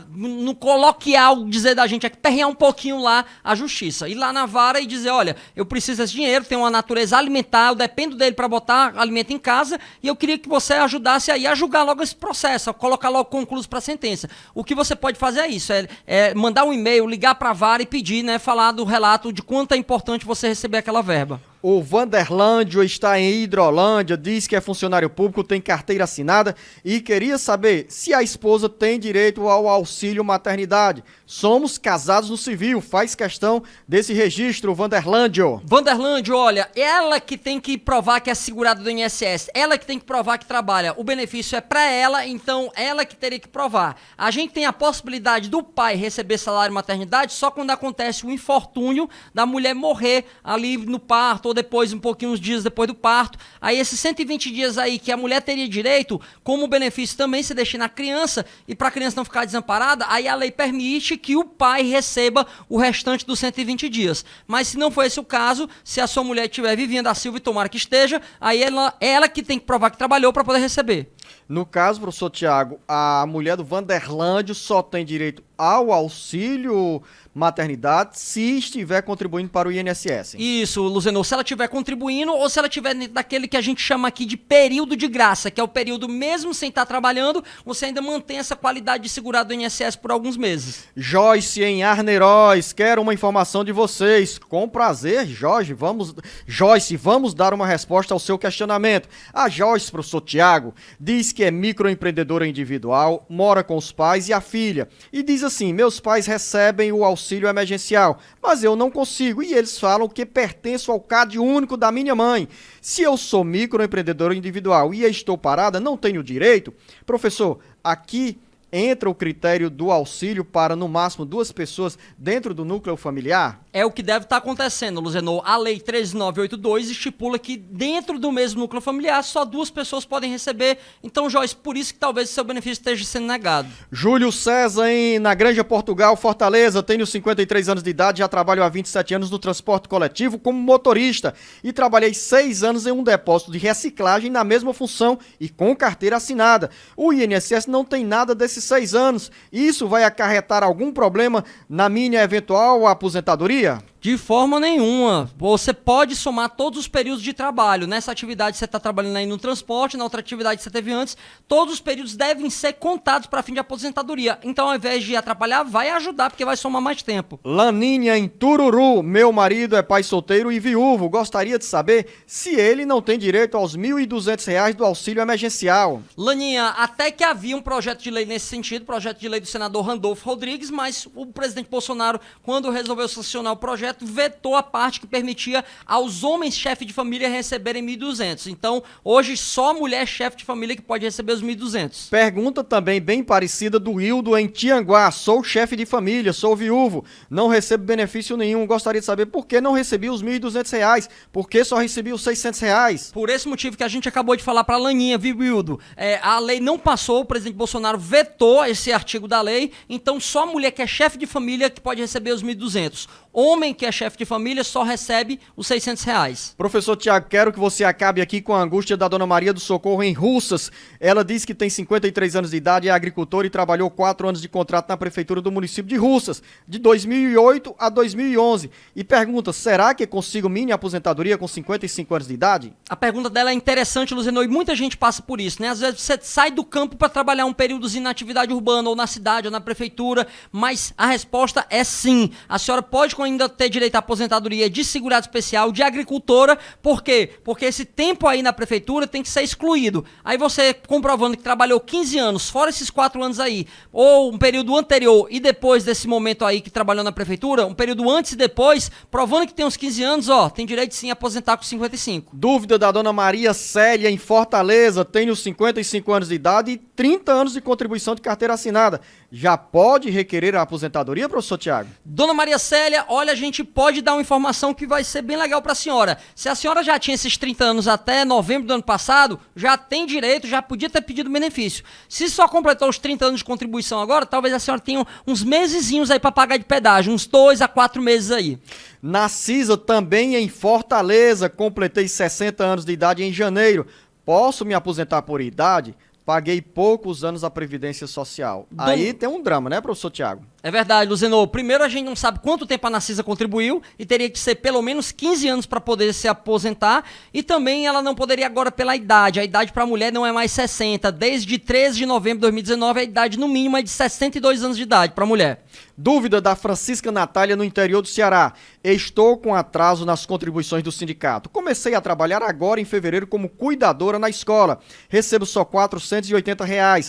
no coloquial, dizer da gente aqui, perrear um pouquinho lá a justiça. Ir lá na vara e dizer, olha, eu preciso desse dinheiro, tem uma natureza alimentar, eu dependo dele para botar alimento em casa e eu queria que você ajudasse aí a julgar logo esse processo, a colocar logo concluso para a sentença. O que você pode fazer é isso, é mandar um e-mail, ligar para a vara e pedir, né, falar do relato de quanto é importante você receber aquela verba. O Vanderlândio está em Hidrolândia, diz que é funcionário público, tem carteira assinada e queria saber se a esposa tem direito ao auxílio maternidade. Somos casados no civil, faz questão desse registro, Vanderlândio. Vanderlândio, olha, ela que tem que provar que é segurada do INSS, ela que tem que provar que trabalha. O benefício é para ela, então ela que teria que provar. A gente tem a possibilidade do pai receber salário maternidade só quando acontece o infortúnio da mulher morrer ali no parto, ou depois, um pouquinho, uns dias depois do parto. Aí esses 120 dias aí que a mulher teria direito, como o benefício também se destina à criança, e para a criança não ficar desamparada, aí a lei permite que o pai receba o restante dos 120 dias. Mas se não for esse o caso, se a sua mulher estiver vivendo a Silva e tomara que esteja, aí ela que tem que provar que trabalhou para poder receber. No caso, professor Tiago, a mulher do Vanderlândio só tem direito ao auxílio maternidade se estiver contribuindo para o INSS. Isso, Luzenor, se ela estiver contribuindo ou se ela estiver daquele que a gente chama aqui de período de graça, que é o período mesmo sem estar trabalhando, você ainda mantém essa qualidade de segurado do INSS por alguns meses. Joyce em Arneiroz, quero uma informação de vocês. Com prazer, Joyce, vamos dar uma resposta ao seu questionamento. A Joyce, professor Tiago, diz que é microempreendedora individual, mora com os pais e a filha, e diz assim, meus pais recebem o auxílio emergencial, mas eu não consigo, e eles falam que pertenço ao CAD único da minha mãe. Se eu sou microempreendedora individual e estou parada, não tenho direito? Professor, aqui entra o critério do auxílio para, no máximo, 2 pessoas dentro do núcleo familiar? É o que deve estar acontecendo, Luzenor. A Lei 13982 estipula que dentro do mesmo núcleo familiar só 2 pessoas podem receber. Então, Joyce, por isso que talvez seu benefício esteja sendo negado. Júlio César, na Granja Portugal, Fortaleza. Tenho 53 anos de idade, já trabalho há 27 anos no transporte coletivo como motorista e trabalhei 6 anos em um depósito de reciclagem na mesma função e com carteira assinada. O INSS não tem nada desses 6 anos. Isso vai acarretar algum problema na minha eventual aposentadoria? De forma nenhuma. Você pode somar todos os períodos de trabalho. Nessa atividade você está trabalhando aí no transporte, na outra atividade que você teve antes, todos os períodos devem ser contados para fim de aposentadoria. Então, ao invés de atrapalhar, vai ajudar, porque vai somar mais tempo. Laninha, em Tururu. Meu marido é pai solteiro e viúvo. Gostaria de saber se ele não tem direito aos R$ 1.200 do auxílio emergencial. Laninha, até que havia um projeto de lei nesse sentido, projeto de lei do senador Randolfo Rodrigues, mas o presidente Bolsonaro, quando resolveu sancionar o projeto, vetou a parte que permitia aos homens chefe de família receberem 1.200. Então, hoje, só mulher chefe de família que pode receber os 1.200. Pergunta também bem parecida do Hildo em Tianguá. Sou chefe de família, sou viúvo, não recebo benefício nenhum. Gostaria de saber por que não recebi os R$ 1.200, por que só recebi os R$ 600? Por esse motivo que a gente acabou de falar para a Laninha, viu, Hildo? A lei não passou, o presidente Bolsonaro vetou esse artigo da lei, então só mulher que é chefe de família que pode receber os 1.200. Homem que é chefe de família só recebe os R$ 600. Professor Tiago, quero que você acabe aqui com a angústia da dona Maria do Socorro em Russas. Ela diz que tem 53 anos de idade, é agricultora e trabalhou 4 anos de contrato na prefeitura do município de Russas, de 2008 a 2011. E pergunta, será que consigo mini aposentadoria com 55 anos de idade? A pergunta dela é interessante, Luzenor, e muita gente passa por isso, né? Às vezes você sai do campo para trabalhar um períodozinho na atividade urbana, ou na cidade, ou na prefeitura, mas a resposta é sim. A senhora pode buscam ainda ter direito à aposentadoria de segurado especial, de agricultora. Por quê? Porque esse tempo aí na prefeitura tem que ser excluído. Aí você comprovando que trabalhou 15 anos, fora esses 4 anos aí, ou um período anterior e depois desse momento aí que trabalhou na prefeitura, um período antes e depois, provando que tem uns 15 anos, ó, tem direito sim a aposentar com 55. Dúvida da dona Maria Célia, em Fortaleza, tenho 55 anos de idade e 30 anos de contribuição de carteira assinada. Já pode requerer a aposentadoria, professor Tiago? Dona Maria Célia, olha, a gente pode dar uma informação que vai ser bem legal para a senhora. Se a senhora já tinha esses 30 anos até novembro do ano passado, já tem direito, já podia ter pedido benefício. Se só completou os 30 anos de contribuição agora, talvez a senhora tenha uns mesezinhos aí para pagar de pedágio, uns 2 a 4 meses aí. Na CISA, também em Fortaleza, completei 60 anos de idade em janeiro. Posso me aposentar por idade? Paguei poucos anos a Previdência Social. Aí tem um drama, né, professor Tiago? É verdade, Luzenor. Primeiro, a gente não sabe quanto tempo a Narcisa contribuiu e teria que ser pelo menos 15 anos para poder se aposentar. E também ela não poderia agora pela idade. A idade para a mulher não é mais 60. Desde 13 de novembro de 2019, a idade no mínimo é de 62 anos de idade para a mulher. Dúvida da Francisca Natália, no interior do Ceará. Estou com atraso nas contribuições do sindicato. Comecei a trabalhar agora em fevereiro como cuidadora na escola. Recebo só R$ 480.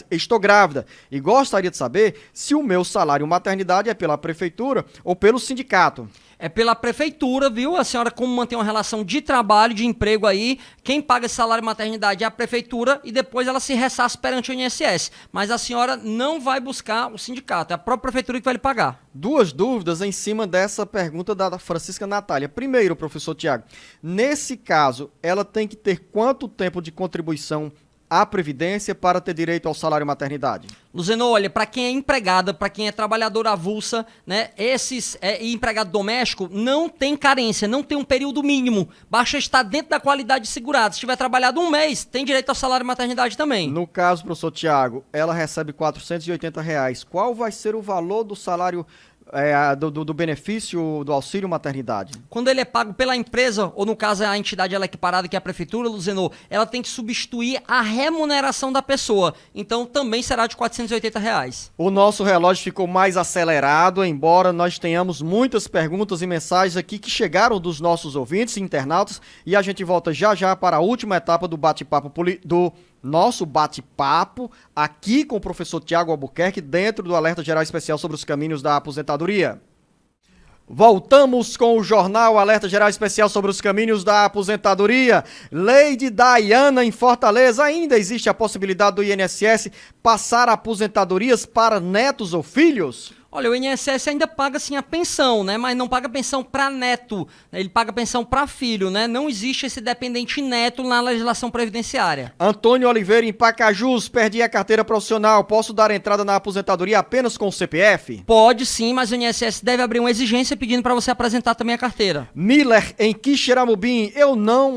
Estou grávida e gostaria de saber se o meu salário maternidade é pela prefeitura ou pelo sindicato. É pela prefeitura, viu? A senhora, como mantém uma relação de trabalho, de emprego aí, quem paga esse salário maternidade é a prefeitura e depois ela se ressarce perante o INSS. Mas a senhora não vai buscar o sindicato, é a própria prefeitura que vai lhe pagar. Duas dúvidas em cima dessa pergunta da Francisca Natália. Primeiro, professor Tiago, nesse caso, ela tem que ter quanto tempo de contribuição à Previdência para ter direito ao salário maternidade? Luzenor, olha, para quem é empregada, para quem é trabalhador avulsa, né, e empregado doméstico, não tem carência, não tem um período mínimo. Basta estar dentro da qualidade de segurado. Se tiver trabalhado um mês, tem direito ao salário maternidade também. No caso, professor Tiago, ela recebe R$ 480. Qual vai ser o valor do salário do benefício do auxílio maternidade? Quando ele é pago pela empresa, ou no caso a entidade ela é equiparada, que é a prefeitura, Luzenor, ela tem que substituir a remuneração da pessoa. Então também será de R$ 480. O nosso relógio ficou mais acelerado, embora nós tenhamos muitas perguntas e mensagens aqui que chegaram dos nossos ouvintes e internautas, e a gente volta já já para a última etapa do bate-papo nosso bate-papo aqui com o professor Tiago Albuquerque, dentro do Alerta Geral Especial sobre os caminhos da aposentadoria. Voltamos com o jornal Alerta Geral Especial sobre os caminhos da aposentadoria. Lady Diana, em Fortaleza, ainda existe a possibilidade do INSS passar aposentadorias para netos ou filhos? Olha, o INSS ainda paga sim a pensão, né? Mas não paga pensão para neto, né? Ele paga pensão para filho, né? Não existe esse dependente neto na legislação previdenciária. Antônio Oliveira, em Pacajus, perdi a carteira profissional. Posso dar entrada na aposentadoria apenas com o CPF? Pode sim, mas o INSS deve abrir uma exigência pedindo para você apresentar também a carteira. Miller, em Quixeramobim, eu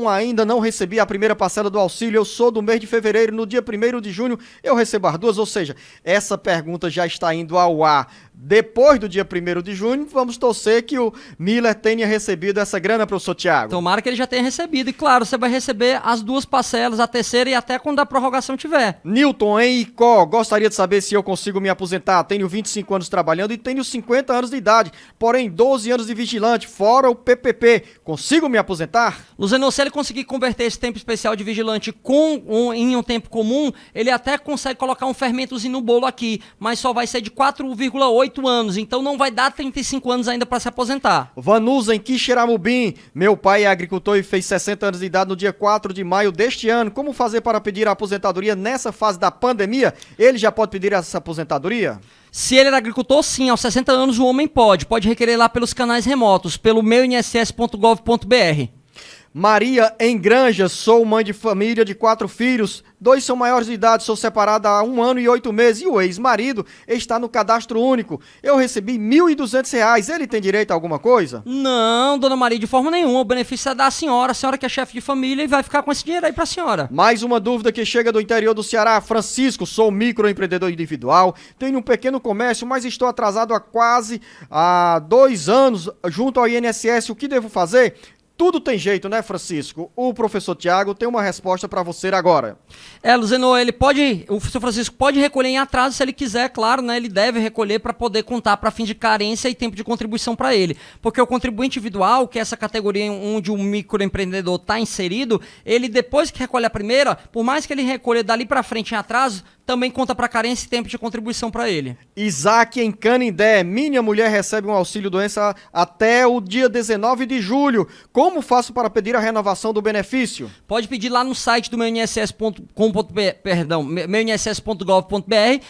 ainda não recebi a primeira parcela do auxílio. Eu sou do mês de fevereiro, no dia 1º de junho eu recebo as duas, ou seja, essa pergunta já está indo ao ar. Depois do dia 1º de junho, vamos torcer que o Miller tenha recebido essa grana, professor Tiago. Tomara que ele já tenha recebido. E claro, você vai receber as duas parcelas, a terceira e até quando a prorrogação tiver. Newton, em Icó, gostaria de saber se eu consigo me aposentar. Tenho 25 anos trabalhando e tenho 50 anos de idade, porém 12 anos de vigilante, fora o PPP. Consigo me aposentar? Luzenor, se ele conseguir converter esse tempo especial de vigilante em um tempo comum, ele até consegue colocar um fermentozinho no bolo aqui, mas só vai ser de 4,8 anos, então não vai dar 35 anos ainda para se aposentar. Vanusa, em Quixeramobim, meu pai é agricultor e fez 60 anos de idade no dia 4 de maio deste ano. Como fazer para pedir a aposentadoria nessa fase da pandemia? Ele já pode pedir essa aposentadoria? Se ele era agricultor, sim, aos 60 anos o homem pode requerer lá pelos canais remotos, pelo meuinss.gov.br. Maria, em Granja, sou mãe de família de 4 filhos, 2 são maiores de idade, sou separada há 1 ano e 8 meses e o ex-marido está no cadastro único. Eu recebi R$ 1.200, ele tem direito a alguma coisa? Não, dona Maria, de forma nenhuma, o benefício é da senhora, a senhora que é chefe de família e vai ficar com esse dinheiro aí pra senhora. Mais uma dúvida que chega do interior do Ceará. Francisco, sou microempreendedor individual, tenho um pequeno comércio, mas estou atrasado há quase 2 anos junto ao INSS, o que devo fazer? Tudo tem jeito, né, Francisco? O professor Tiago tem uma resposta para você agora. Luzenor, o seu Francisco pode recolher em atraso se ele quiser, claro, né? Ele deve recolher para poder contar para fim de carência e tempo de contribuição para ele. Porque o contribuinte individual, que é essa categoria onde o microempreendedor está inserido, ele depois que recolhe a primeira, por mais que ele recolha dali para frente em atraso, também conta para carência e tempo de contribuição para ele. Isaac em Canindé, minha mulher recebe um auxílio doença até o dia 19 de julho. Como faço para pedir a renovação do benefício? Pode pedir lá no site do meuinss.gov.br.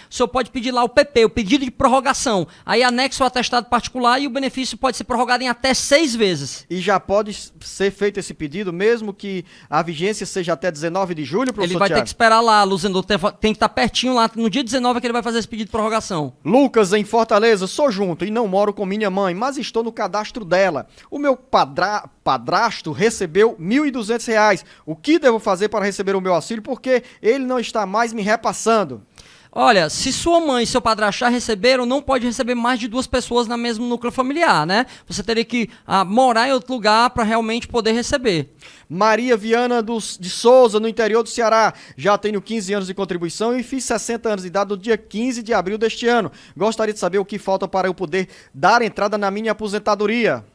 O senhor pode pedir lá o PP, o pedido de prorrogação. Aí anexa o atestado particular e o benefício pode ser prorrogado em até 6 vezes. E já pode ser feito esse pedido, mesmo que a vigência seja até 19 de julho, professor Ele vai Thiago? ter que esperar lá, Luzenor, tem que estar pertinho lá, no dia 19 é que ele vai fazer esse pedido de prorrogação. Lucas, em Fortaleza, sou junto e não moro com minha mãe, mas estou no cadastro dela. O meu padrasto recebeu R$ 1.200. O que devo fazer para receber o meu auxílio? Porque ele não está mais me repassando. Olha, se sua mãe e seu padrasto já receberam, não pode receber mais de 2 pessoas no mesmo núcleo familiar, né? Você teria que morar em outro lugar para realmente poder receber. Maria Viana de Souza, no interior do Ceará. Já tenho 15 anos de contribuição e fiz 60 anos de idade no dia 15 de abril deste ano. Gostaria de saber o que falta para eu poder dar entrada na minha aposentadoria.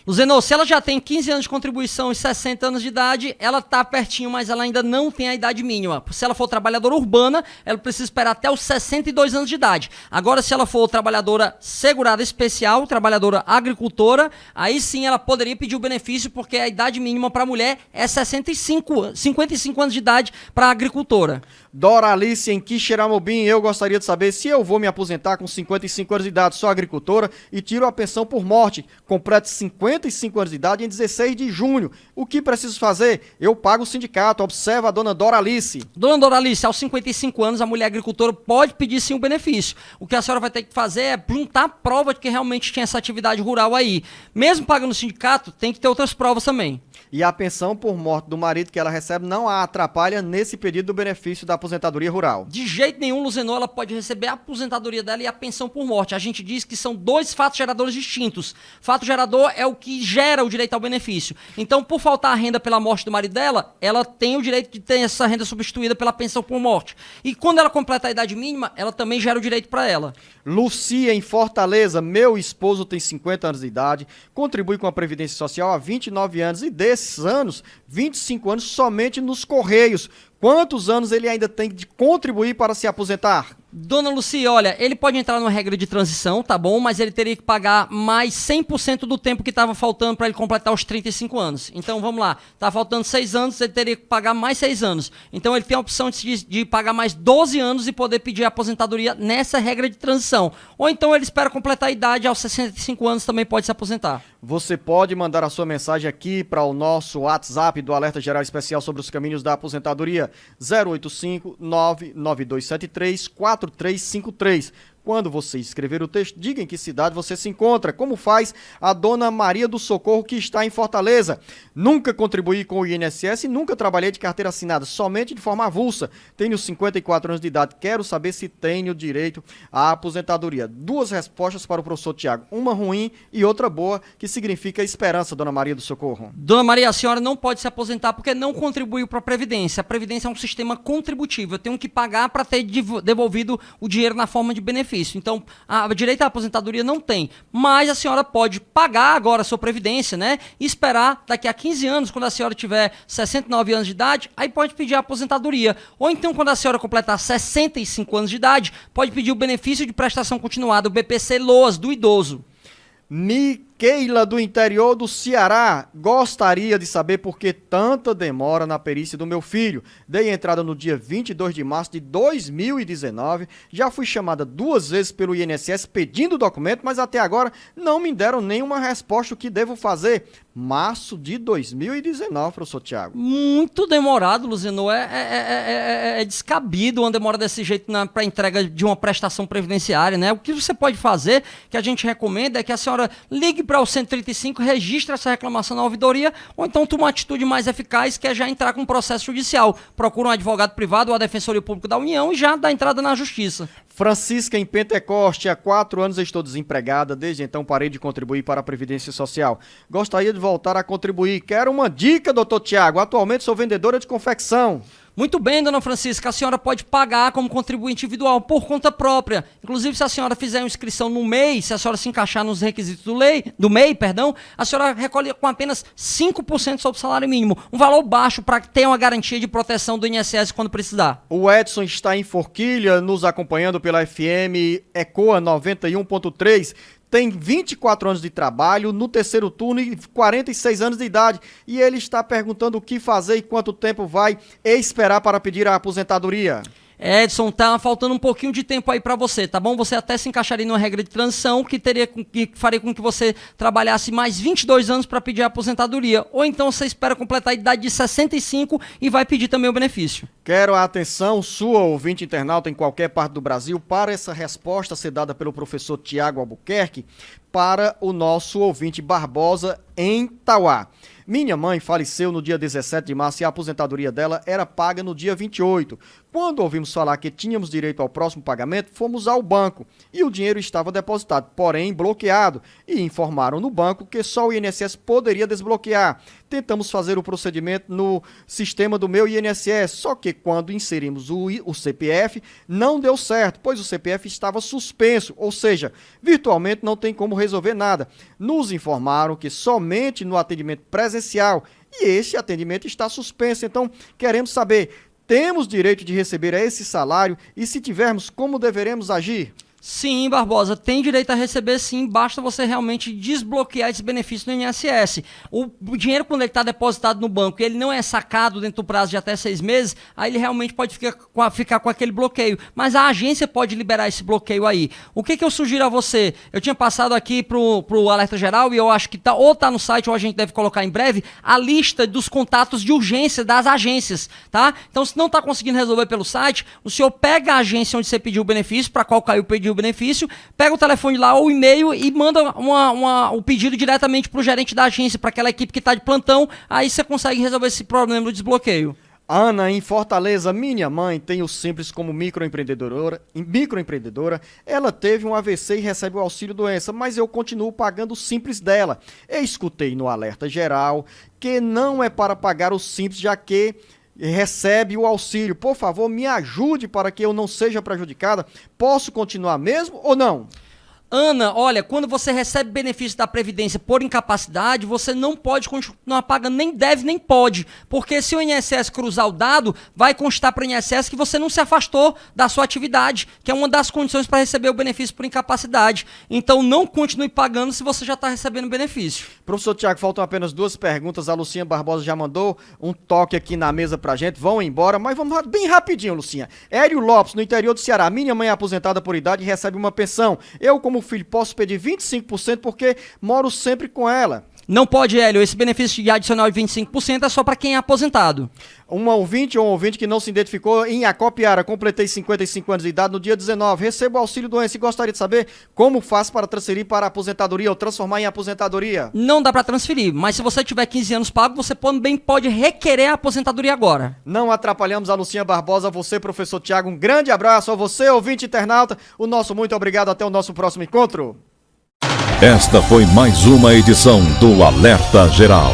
Luzenor, se ela já tem 15 anos de contribuição e 60 anos de idade, ela está pertinho, mas ela ainda não tem a idade mínima. Se ela for trabalhadora urbana, ela precisa esperar até os 62 anos de idade. Agora, se ela for trabalhadora segurada especial, trabalhadora agricultora, aí sim ela poderia pedir o benefício, porque a idade mínima para a mulher é 55 anos de idade para a agricultora. Doralice em Quixeramobim, eu gostaria de saber se eu vou me aposentar com 55 anos de idade, sou agricultora e tiro a pensão por morte. Completo 55 anos de idade em 16 de junho. O que preciso fazer? Eu pago o sindicato, observa a dona Doralice. Dona Doralice, aos 55 anos, a mulher agricultora pode pedir sim o benefício. O que a senhora vai ter que fazer é juntar a prova de que realmente tinha essa atividade rural aí. Mesmo pagando o sindicato, tem que ter outras provas também. E a pensão por morte do marido que ela recebe não a atrapalha nesse pedido do benefício da aposentadoria rural. De jeito nenhum, Luzenor, ela pode receber a aposentadoria dela e a pensão por morte. A gente diz que são 2 fatos geradores distintos. Fato gerador é o que gera o direito ao benefício. Então, por faltar a renda pela morte do marido dela, ela tem o direito de ter essa renda substituída pela pensão por morte. E quando ela completa a idade mínima, ela também gera o direito para ela. Lucia, em Fortaleza, meu esposo tem 50 anos de idade, contribui com a Previdência Social há 29 anos e desses anos, 25 anos somente nos Correios. Quantos anos ele ainda tem de contribuir para se aposentar? Dona Lucia, olha, ele pode entrar numa regra de transição, tá bom? Mas ele teria que pagar mais 100% do tempo que estava faltando para ele completar os 35 anos. Então, vamos lá. Tá faltando 6 anos, ele teria que pagar mais 6 anos. Então, ele tem a opção de pagar mais 12 anos e poder pedir a aposentadoria nessa regra de transição. Ou então, ele espera completar a idade, aos 65 anos também pode se aposentar. Você pode mandar a sua mensagem aqui para o nosso WhatsApp do Alerta Geral Especial sobre os caminhos da aposentadoria, 085-99273-4353. Quando você escrever o texto, diga em que cidade você se encontra, como faz a dona Maria do Socorro, que está em Fortaleza. Nunca contribuí com o INSS e nunca trabalhei de carteira assinada, somente de forma avulsa. Tenho 54 anos de idade, quero saber se tenho direito à aposentadoria. 2 respostas para o professor Tiago, uma ruim e outra boa, que significa esperança, dona Maria do Socorro. Dona Maria, a senhora não pode se aposentar porque não contribuiu para a Previdência. A Previdência é um sistema contributivo, eu tenho que pagar para ter devolvido o dinheiro na forma de benefício. Então, a direito à aposentadoria não tem, mas a senhora pode pagar agora a sua previdência, né? E esperar daqui a 15 anos, quando a senhora tiver 69 anos de idade, aí pode pedir a aposentadoria. Ou então, quando a senhora completar 65 anos de idade, pode pedir o benefício de prestação continuada, o BPC-LOAS, do idoso. Miqueila, do interior do Ceará, gostaria de saber por que tanta demora na perícia do meu filho. Dei entrada no dia 22 de março de 2019, já fui chamada 2 vezes pelo INSS pedindo o documento, mas até agora não me deram nenhuma resposta. O que devo fazer? Março de 2019, professor Tiago. Muito demorado, Luzenor. É descabido uma demora desse jeito para entrega de uma prestação previdenciária, né? O que você pode fazer, que a gente recomenda, é que a senhora ligue para o 135, registra essa reclamação na ouvidoria, ou então toma uma atitude mais eficaz, que é já entrar com um processo judicial. Procura um advogado privado ou a Defensoria Pública da União e já dá entrada na justiça. Francisca, em Pentecoste, há 4 anos estou desempregada, desde então parei de contribuir para a Previdência Social. Gostaria de voltar a contribuir. Quero uma dica, doutor Tiago. Atualmente sou vendedora de confecção. Muito bem, dona Francisca, a senhora pode pagar como contribuinte individual por conta própria. Inclusive, se a senhora fizer uma inscrição no MEI, se a senhora se encaixar nos requisitos do MEI, a senhora recolhe com apenas 5% sobre o salário mínimo. Um valor baixo para ter uma garantia de proteção do INSS quando precisar. O Edson está em Forquilha, nos acompanhando pela FM Ecoa 91.3. Tem 24 anos de trabalho, no terceiro turno e 46 anos de idade. E ele está perguntando o que fazer e quanto tempo vai esperar para pedir a aposentadoria. Edson, tá faltando um pouquinho de tempo aí pra você, tá bom? Você até se encaixaria numa regra de transição que faria com que você trabalhasse mais 22 anos para pedir a aposentadoria. Ou então você espera completar a idade de 65 e vai pedir também o benefício. Quero a atenção sua, ouvinte internauta em qualquer parte do Brasil, para essa resposta ser dada pelo professor Tiago Albuquerque para o nosso ouvinte Barbosa em Tauá. Minha mãe faleceu no dia 17 de março e a aposentadoria dela era paga no dia 28. Quando ouvimos falar que tínhamos direito ao próximo pagamento, fomos ao banco e o dinheiro estava depositado, porém bloqueado, e informaram no banco que só o INSS poderia desbloquear. Tentamos fazer o procedimento no sistema do meu INSS, só que quando inserimos o CPF, não deu certo, pois o CPF estava suspenso, ou seja, virtualmente não tem como resolver nada. Nos informaram que somente no atendimento presencial, e esse atendimento está suspenso. Então, queremos saber, temos direito de receber esse salário e, se tivermos, como deveremos agir? Sim, Barbosa, tem direito a receber sim, basta você realmente desbloquear esse benefício no INSS. O dinheiro, quando ele está depositado no banco e ele não é sacado dentro do prazo de até 6 meses, aí ele realmente pode ficar com aquele bloqueio. Mas a agência pode liberar esse bloqueio aí. O que eu sugiro a você? Eu tinha passado aqui pro Alerta Geral e eu acho que tá no site, ou a gente deve colocar em breve, a lista dos contatos de urgência das agências, tá? Então, se não está conseguindo resolver pelo site, o senhor pega a agência onde você pediu o benefício, para qual caiu o pedido benefício, pega o telefone lá ou o e-mail e manda o pedido diretamente para o gerente da agência, para aquela equipe que está de plantão, aí você consegue resolver esse problema do desbloqueio. Ana, em Fortaleza, minha mãe tem o Simples como microempreendedora. Ela teve um AVC e recebe o auxílio doença, mas eu continuo pagando o Simples dela. Eu escutei no Alerta Geral que não é para pagar o Simples, já que recebe o auxílio. Por favor, me ajude para que eu não seja prejudicada. Posso continuar mesmo ou não? Ana, olha, quando você recebe benefício da Previdência por incapacidade, você não pode continuar pagando, nem deve, nem pode. Porque se o INSS cruzar o dado, vai constar para o INSS que você não se afastou da sua atividade, que é uma das condições para receber o benefício por incapacidade. Então não continue pagando se você já está recebendo benefício. Professor Tiago, faltam apenas 2 perguntas. A Lucinha Barbosa já mandou um toque aqui na mesa pra gente. Vão embora, mas vamos bem rapidinho, Lucinha. Hélio Lopes, no interior do Ceará. Minha mãe é aposentada por idade e recebe uma pensão. Eu, como filho, posso pedir 25% porque moro sempre com ela. Não pode, Hélio. Esse benefício de adicional de 25% é só para quem é aposentado. Um ouvinte que não se identificou em Acopiara. Completei 55 anos de idade no dia 19. Recebo auxílio doença e gostaria de saber como faço para transferir para a aposentadoria ou transformar em aposentadoria. Não dá para transferir, mas se você tiver 15 anos pago, você também pode requerer a aposentadoria agora. Não atrapalhamos a Lucinha Barbosa. A você, professor Tiago, um grande abraço. A você, ouvinte internauta, o nosso muito obrigado. Até o nosso próximo encontro. Esta foi mais uma edição do Alerta Geral.